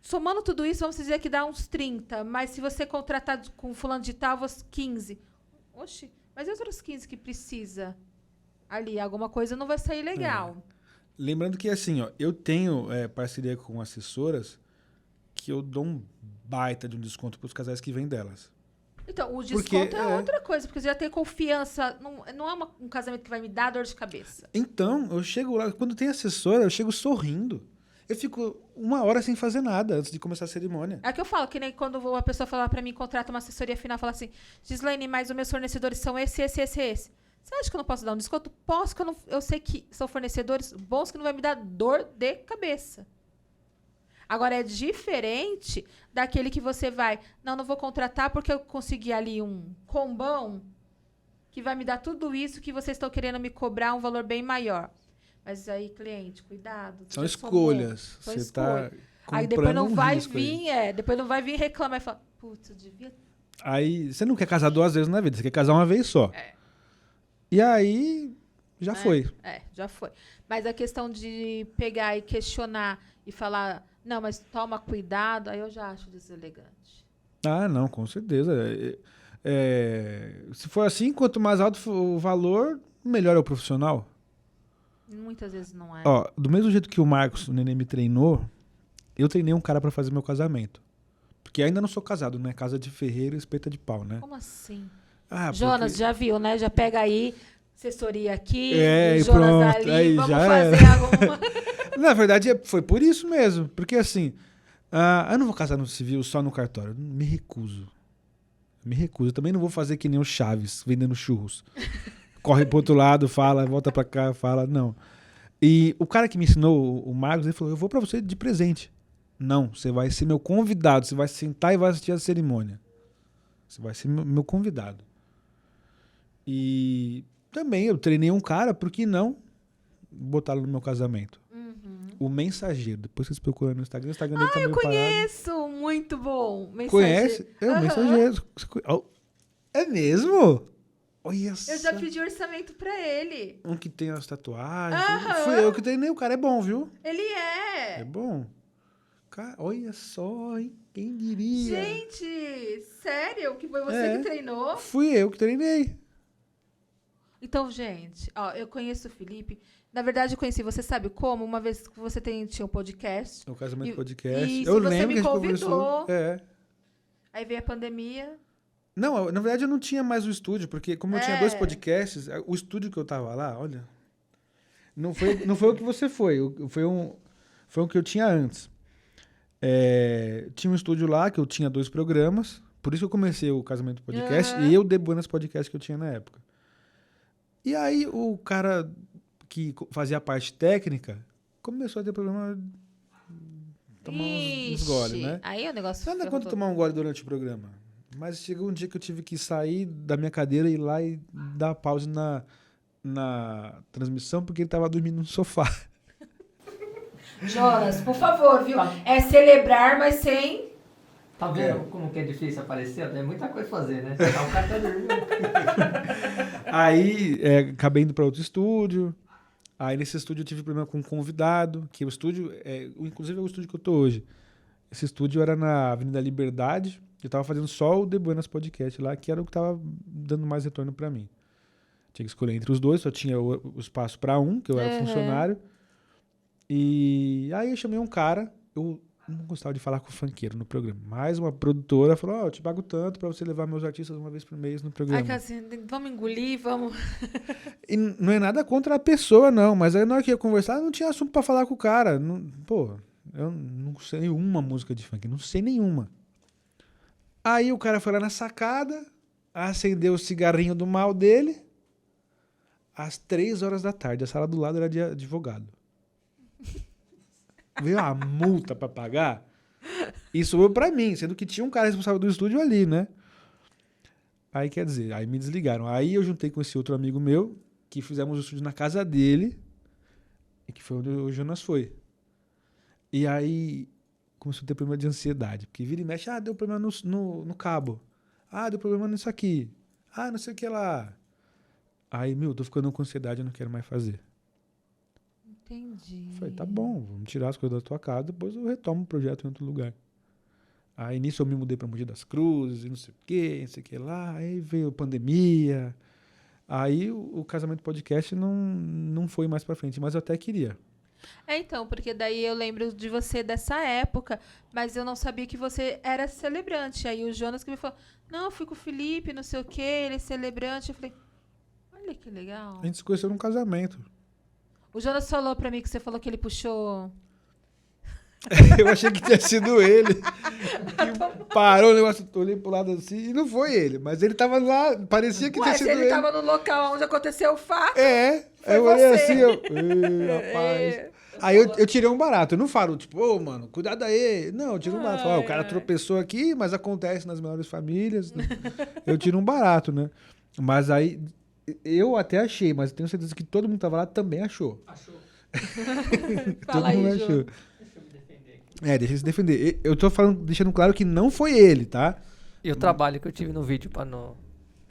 Somando tudo isso, vamos dizer que dá uns 30. Mas se você contratar com fulano de tal, 15. Oxi, mas e os outros 15 que precisa? Ali, alguma coisa não vai sair legal. Lembrando que, assim, ó, eu tenho parceria com assessoras que eu dou um baita de um desconto para os casais que vêm delas. Então, o desconto é outra coisa, porque você já tem confiança. Não é um casamento que vai me dar dor de cabeça. Então, eu chego lá, quando tem assessora, eu chego sorrindo. Eu fico 1 hora sem fazer nada antes de começar a cerimônia. É que eu falo, que nem quando uma pessoa fala pra mim, contrata uma assessoria final, fala assim, Gislaine, mas os meus fornecedores são esse. Você acha que eu não posso dar um desconto? Posso, que eu sei que são fornecedores bons que não vai me dar dor de cabeça. Agora, é diferente daquele que você vai, não vou contratar porque eu consegui ali um combão que vai me dar tudo isso que vocês estão querendo me cobrar um valor bem maior. Mas aí, cliente, cuidado. São escolhas. Você está comprando aí depois não vai risco vir, depois não vai vir reclamar e falar, putz, eu devia... Aí, você não quer casar 2 vezes na vida, você quer casar uma vez só. E aí, já foi. Já foi. Mas a questão de pegar e questionar e falar, não, mas toma cuidado, aí eu já acho deselegante. Ah, não, com certeza. Se for assim, quanto mais alto for o valor, melhor é o profissional. Muitas vezes não é. Ó, do mesmo jeito que o Marcos, o neném, me treinou, eu treinei um cara pra fazer meu casamento. Porque ainda não sou casado, né? Casa de ferreiro e espeta de pau, né? Como assim? Ah, Jonas, porque... já viu, né? Já pega aí, assessoria aqui, e Jonas pronto, ali, aí vamos já fazer era. alguma... Na verdade, foi por isso mesmo. Porque assim, eu não vou casar no civil só no cartório. Me recuso. Eu também não vou fazer que nem o Chaves, vendendo churros. Corre pro outro lado, fala, volta pra cá, fala, não. E o cara que me ensinou, o Marcos, ele falou, eu vou pra você de presente. Não, você vai ser meu convidado, você vai sentar e vai assistir a cerimônia. Você vai ser meu convidado. E também eu treinei um cara, por que não botá-lo no meu casamento? O Mensageiro. Depois vocês procuram no Instagram, o Instagram dele tá meio parado. Conheço, muito bom. Mensageiro. Conhece? É o Mensageiro. É mesmo? Olha só. Eu já pedi orçamento pra ele. Um que tem as tatuagens. Fui eu que treinei. O cara é bom, viu? Ele é. É bom. Cara, olha só, hein? Quem diria? Gente, sério? Que foi você que treinou? Fui eu que treinei. Então, gente, ó, eu conheço o Felipe. Na verdade, eu conheci, você sabe como? Uma vez que você tinha um podcast. O Casamento Podcast. Isso, Eu você lembro me que a gente convidou. conversou. Aí veio a pandemia. Não, na verdade eu não tinha mais o estúdio, porque como eu tinha 2 podcasts, o estúdio que eu tava lá, olha, não foi o que você foi, foi um que eu tinha antes. Tinha um estúdio lá que eu tinha 2 programas, por isso que eu comecei o Casamento Podcast e o The Buenas Podcast que eu tinha na época. E aí o cara que fazia a parte técnica começou a ter problema, tomar uns gole, né? Aí o negócio... Nada quanto tomar um gole durante o programa. Mas chegou um dia que eu tive que sair da minha cadeira e ir lá e dar pause na transmissão, porque ele tava dormindo no sofá. Jonas, por favor, viu? É celebrar, mas sem... Tá vendo como que é difícil aparecer? É muita coisa a fazer, né? O cara tá dormindo. Aí, acabei indo para outro estúdio. Aí, nesse estúdio, eu tive problema com um convidado, que o estúdio, inclusive é o estúdio que eu tô hoje. Esse estúdio era na Avenida Liberdade. Eu tava fazendo só o The Buenas Podcast lá, que era o que tava dando mais retorno para mim. Tinha que escolher entre os dois, só tinha o espaço para um, que eu era funcionário. E aí eu chamei um cara, eu não gostava de falar com o funkeiro no programa, mas uma produtora falou, eu te pago tanto para você levar meus artistas uma vez por mês no programa. Ai, assim, vamos engolir, vamos... E não é nada contra a pessoa, não, mas aí na hora que eu ia conversar, não tinha assunto para falar com o cara. Eu não sei nenhuma música de funk, não sei nenhuma. Aí o cara foi lá na sacada, acendeu o cigarrinho do mal dele, às 3 horas da tarde. A sala do lado era de advogado. Veio a multa pra pagar e sobrou pra mim, sendo que tinha um cara responsável do estúdio ali, né? Aí, quer dizer, aí me desligaram. Aí eu juntei com esse outro amigo meu, que fizemos o estúdio na casa dele, e que foi onde o Jonas foi. E aí... começou a ter problema de ansiedade. Porque vira e mexe, deu problema no cabo. Deu problema nisso aqui. Não sei o que lá. Aí, tô ficando com ansiedade, eu não quero mais fazer. Entendi. Eu falei, tá bom, vamos tirar as coisas da tua casa, depois eu retomo o projeto em outro lugar. Aí nisso eu me mudei pra Mogi das Cruzes, e não sei o que lá, aí veio a pandemia. Aí o Casamento Podcast não foi mais pra frente, mas eu até queria. Então, porque daí eu lembro de você dessa época, mas eu não sabia que você era celebrante. Aí o Jonas que me falou, não, eu fui com o Felipe, não sei o quê, ele é celebrante. Eu falei, olha que legal. A gente se conheceu num casamento. O Jonas falou pra mim que você falou que ele puxou... Eu achei que tinha sido ele. Que parou o negócio, olhei pro lado assim, e não foi ele. Mas ele tava lá, parecia que tinha Ué, se sido ele tava no local onde aconteceu o fato... É, Foi eu olhei você. assim, rapaz. Aí eu tirei um barato. Eu não falo, tipo, ô, mano, cuidado aí. Não, eu tiro um barato. Falo, o cara tropeçou aqui, mas acontece nas melhores famílias. Né? Eu tiro um barato, né? Mas aí, eu até achei, mas eu tenho certeza que todo mundo que tava lá também achou. Achou. Todo Fala aí, mundo Jô. achou. Deixa eu me defender aqui. Deixa ele se defender. Eu tô falando, deixando claro que não foi ele, tá? E o trabalho que eu tive no vídeo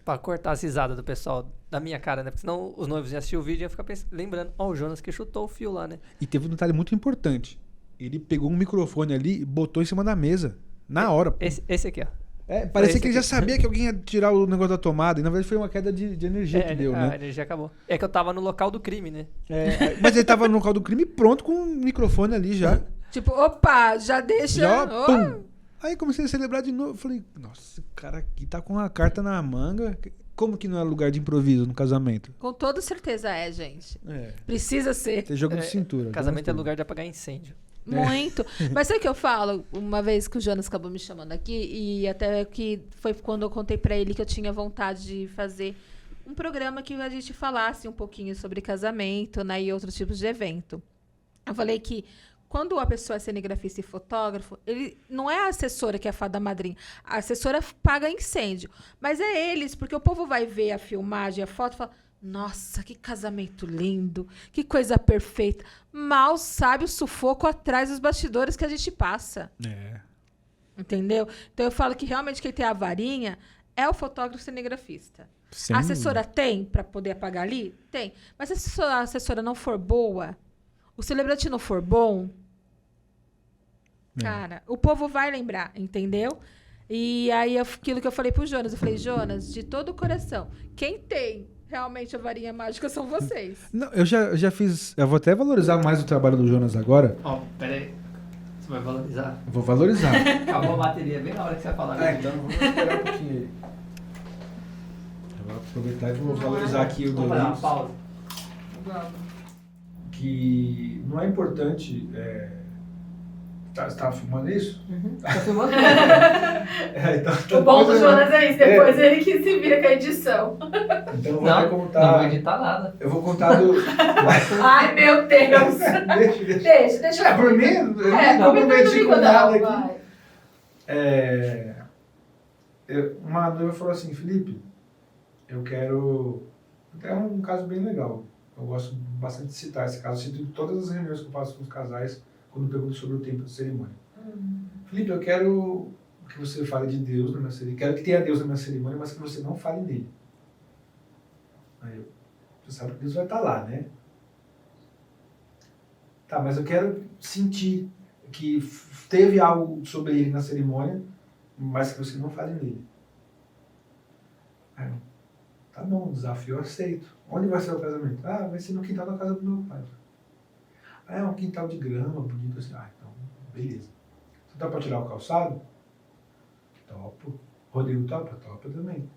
pra cortar as risadas do pessoal da minha cara, né? Porque senão os noivos iam assistir o vídeo e iam ficar lembrando, o Jonas que chutou o fio lá, né? E teve um detalhe muito importante. Ele pegou um microfone ali e botou em cima da mesa. Na hora. Esse aqui, ó. Parecia esse que ele já aqui. sabia que alguém ia tirar o negócio da tomada. E na verdade foi uma queda de energia que deu, A né? energia acabou. É que eu tava no local do crime, né? Mas ele tava no local do crime pronto com o microfone ali já. Tipo, opa, já deixa... Já, Ó. pum. Aí comecei a celebrar de novo. Falei, nossa, esse cara aqui tá com a carta na manga. Como que não é lugar de improviso no casamento? Com toda certeza é, gente. É. Precisa ser. Tem jogo de cintura. Casamento é gostei. lugar de apagar incêndio. Muito. Mas sabe o que eu falo? Uma vez que o Jonas acabou me chamando aqui, e até que foi quando eu contei pra ele que eu tinha vontade de fazer um programa que a gente falasse um pouquinho sobre casamento, né, e outros tipos de evento. Eu falei que quando a pessoa é cinegrafista e fotógrafo, ele não é a assessora que é a fada madrinha. A assessora paga incêndio. Mas é eles, porque o povo vai ver a filmagem, a foto e fala, nossa, que casamento lindo, que coisa perfeita. Mal sabe o sufoco atrás dos bastidores que a gente passa. É. Entendeu? Então eu falo que realmente quem tem a varinha é o fotógrafo cinegrafista. Sem A assessora tem para poder apagar ali? Tem. Mas se a assessora não for boa, o celebrante não for bom, cara, o povo vai lembrar, entendeu? E aí, aquilo que eu falei pro Jonas, eu falei, Jonas, de todo o coração, quem tem realmente a varinha mágica são vocês. Não, eu já fiz. Eu vou até valorizar mais o trabalho do Jonas agora. Ó, pera aí. Você vai valorizar? Eu vou valorizar. Acabou a bateria bem na hora que você vai falar. Então vamos esperar um pouquinho aí. Eu vou aproveitar e vou valorizar aqui o Vamos fazer uma Doritos. pausa. Que não é importante. Você tá filmando isso? Tá filmando? Então, O bom do Jonas é isso, depois ele que se vira com a edição. Então eu vou Não, até não contar. vou editar nada. Eu vou contar do. Ai, meu Deus. Deixa. É, por mim, eu não não comprometi com nada aqui. vai. Uma noiva falou assim, Felipe, eu quero. É um caso bem legal. Eu gosto bastante de citar esse caso. Eu cito em todas as reuniões que eu faço com os casais quando pergunto sobre o tempo de cerimônia. Felipe, eu quero que você fale de Deus na minha cerimônia. Quero que tenha Deus na minha cerimônia, mas que você não fale nele. Aí você sabe que Deus vai estar lá, né? Tá, mas eu quero sentir que teve algo sobre ele na cerimônia, mas que você não fale nele. Aí eu, tá bom, desafio eu aceito. Onde vai ser o casamento? Ah, vai ser no quintal da casa do meu pai. Ah, é um quintal de grama, bonito assim. Ah, então, beleza. Você tá pra tirar o calçado? Topo. Rodrigo topa? Topa também.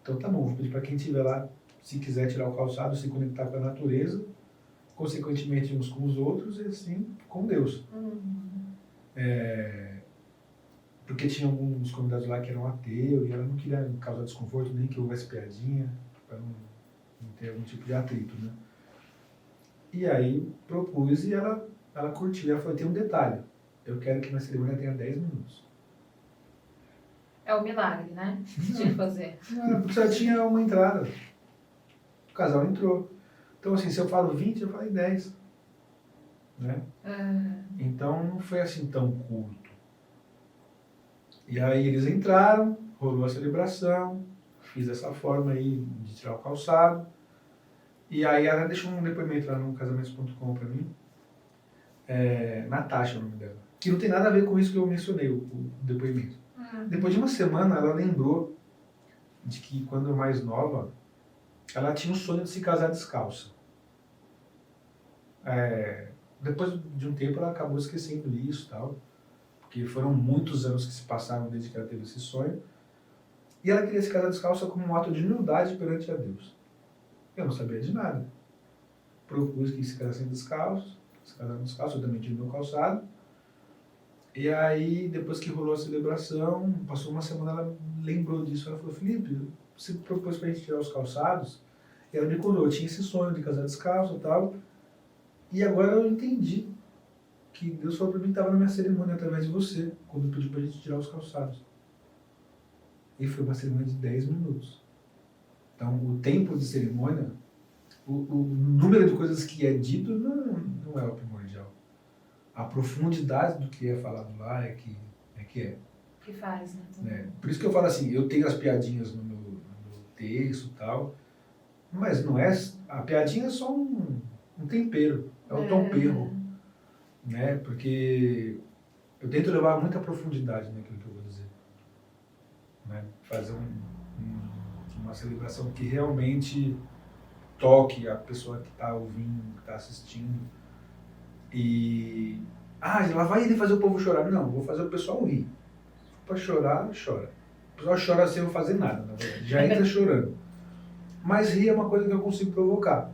Então tá bom, vou pedir pra quem estiver lá, se quiser tirar o calçado, se conectar com a natureza, consequentemente uns com os outros e assim com Deus. Porque tinha alguns convidados lá que eram ateus e ela não queria causar desconforto, nem que houvesse piadinha, para não ter algum tipo de atrito, né? E aí propus e ela curtiu. Ela falou, tem um detalhe, eu quero que minha cerimônia tenha 10 minutos. É o milagre, né? De fazer. Não, porque só tinha uma entrada. O casal entrou. Então assim, se eu falo 20, eu falei 10. Né? Então não foi assim tão curto. E aí eles entraram, rolou a celebração, fiz dessa forma aí de tirar o calçado. E aí ela deixou um depoimento lá no casamentos.com pra mim. Natasha é o nome dela. Que não tem nada a ver com isso que eu mencionei, o depoimento. Depois de uma semana, ela lembrou de que quando mais nova, ela tinha um sonho de se casar descalça. Depois de um tempo, ela acabou esquecendo isso e tal. Porque foram muitos anos que se passaram desde que ela teve esse sonho. E ela queria se casar descalça como um ato de humildade perante a Deus. Eu não sabia de nada. Propus que se casassem descalços, se casaram descalços, eu também tive meu calçado. E aí, depois que rolou a celebração, passou uma semana, ela lembrou disso. Ela falou, Felipe, você propôs pra gente tirar os calçados? E ela me contou, eu tinha esse sonho de casar descalço e tal. E agora eu entendi que Deus falou pra mim que estava na minha cerimônia através de você, quando pediu pra gente tirar os calçados. E foi uma cerimônia de 10 minutos. Então, o tempo de cerimônia, o número de coisas que é dito não é o primordial. A profundidade do que é falado lá é que é. Que faz, né? Por isso que eu falo assim, eu tenho as piadinhas no meu texto e tal, mas não é... A piadinha é só um tempero, é um tempero, né? Porque eu tento levar muita profundidade naquilo que eu vou dizer. Né? Fazer uma celebração que realmente toque a pessoa que está ouvindo, que está assistindo. E... ela vai ele fazer o povo chorar. Não, vou fazer o pessoal rir. Para chorar, chora. O pessoal chora sem eu fazer nada, na verdade. Já entra chorando. Mas rir é uma coisa que eu consigo provocar.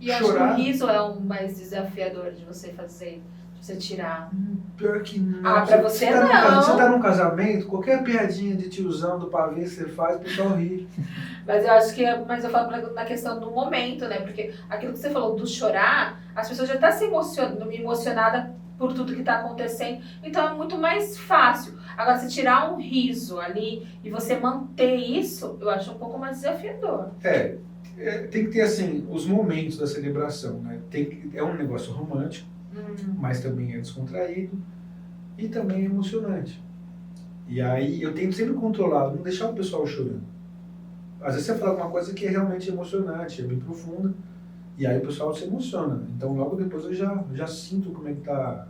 E eu acho que o riso é o mais desafiador de você fazer, de você tirar. Pior que não. Pra você não. Você tá num casamento, qualquer piadinha de tiozão do pavê que você faz, o pessoal ri. Mas eu acho que, eu falo na questão do momento, né? Porque aquilo que você falou do chorar, as pessoas já estão se emocionadas por tudo que está acontecendo, então é muito mais fácil. Agora, se tirar um riso ali e você manter isso, eu acho um pouco mais desafiador. Tem que ter, assim, os momentos da celebração, né? É um negócio romântico, mas também é descontraído e também é emocionante. E aí eu tento sempre controlar, não deixar o pessoal chorando. Às vezes você fala alguma coisa que é realmente emocionante, é bem profunda, e aí o pessoal se emociona. Então logo depois eu já sinto como é que tá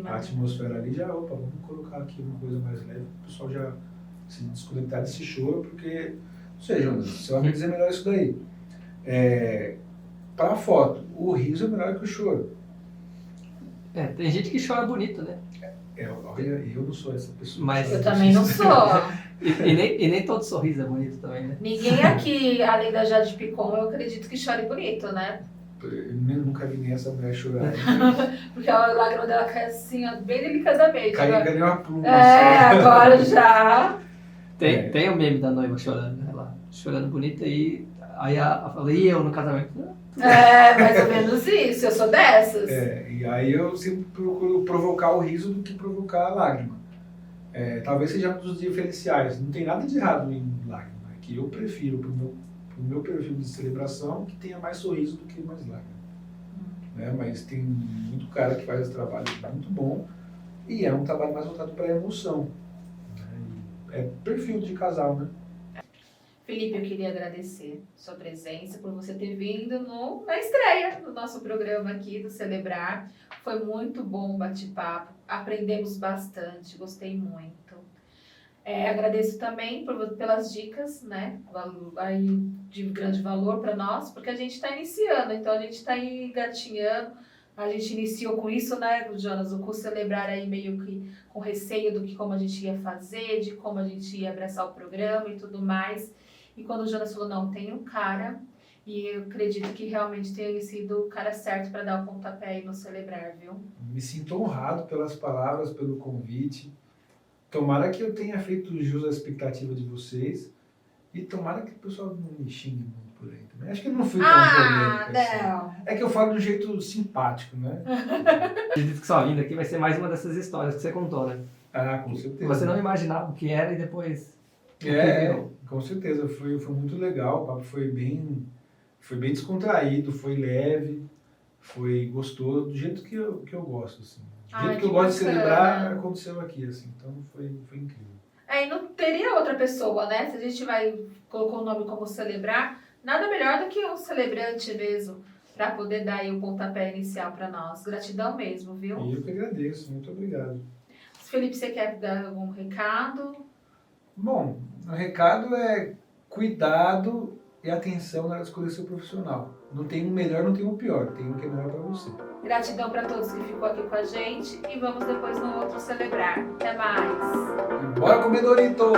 a atmosfera ali, vamos colocar aqui uma coisa mais leve, o pessoal já se desconectar desse choro, porque, não sei, Jonas, você vai me dizer melhor isso daí. Para a foto, o riso é melhor que o choro. Tem gente que chora bonito, né? Olha, eu não sou essa pessoa. Mas eu também não sou. E nem todo sorriso é bonito também, né? Ninguém aqui, além da Jade Picon, eu acredito que chore bonito, né? Eu nunca vi nem essa mulher chorar. Porque a lágrima dela cai assim, ó, bem delicadamente. Caiu uma pluma. Agora já. Tem o meme da noiva chorando, né? Ela chorando bonita e aí ela fala, e eu no casamento? Mais ou menos isso, eu sou dessas. E aí eu sempre procuro provocar o riso do que provocar a lágrima. Talvez seja um dos diferenciais. Não tem nada de errado em lágrima. É que eu prefiro pro meu perfil de celebração que tenha mais sorriso do que mais lágrima. Mas tem muito cara que faz esse trabalho muito bom e é um trabalho mais voltado para a emoção. É perfil de casal, né? Felipe, eu queria agradecer sua presença, por você ter vindo na estreia do nosso programa aqui, do Celebrar. Foi muito bom o bate-papo, aprendemos bastante, gostei muito. Agradeço também pelas dicas, né, aí de grande valor para nós, porque a gente está iniciando, então a gente está aí engatinhando. A gente iniciou com isso, né, Jonas, o curso Celebrar aí meio que com receio do que como a gente ia fazer, de como a gente ia abraçar o programa e tudo mais. E quando o Jonas falou, não, tem um cara, e eu acredito que realmente tenha sido o cara certo para dar o pontapé aí no Celebrar, viu? Me sinto honrado pelas palavras, pelo convite. Tomara que eu tenha feito jus à expectativa de vocês. E tomara que o pessoal não me xingue muito por aí também. Acho que eu não fui tão polêmico assim. Não. É que eu falo de um jeito simpático, né? Acredito que sua vinda aqui vai ser mais uma dessas histórias que você contou, né? Com certeza. Você não imaginava o que era e depois... Com certeza. Foi muito legal. O papo foi bem descontraído, foi leve, foi gostoso, do jeito que eu gosto, assim. Do jeito que eu gosto de celebrar, aconteceu aqui, assim. Então foi incrível. E não teria outra pessoa, né? Se a gente colocou o nome como Celebrar, Nada melhor do que um celebrante mesmo, para poder dar aí o pontapé inicial para nós. Gratidão mesmo, viu? E eu que agradeço, muito obrigado. Felipe, você quer dar algum recado? Bom, o recado é cuidado e atenção na hora de escolher seu profissional. Não tem um melhor, não tem um pior, tem um que é melhor para você. Gratidão para todos que ficou aqui com a gente e vamos depois no outro celebrar. Até mais! Bora comer Doritos!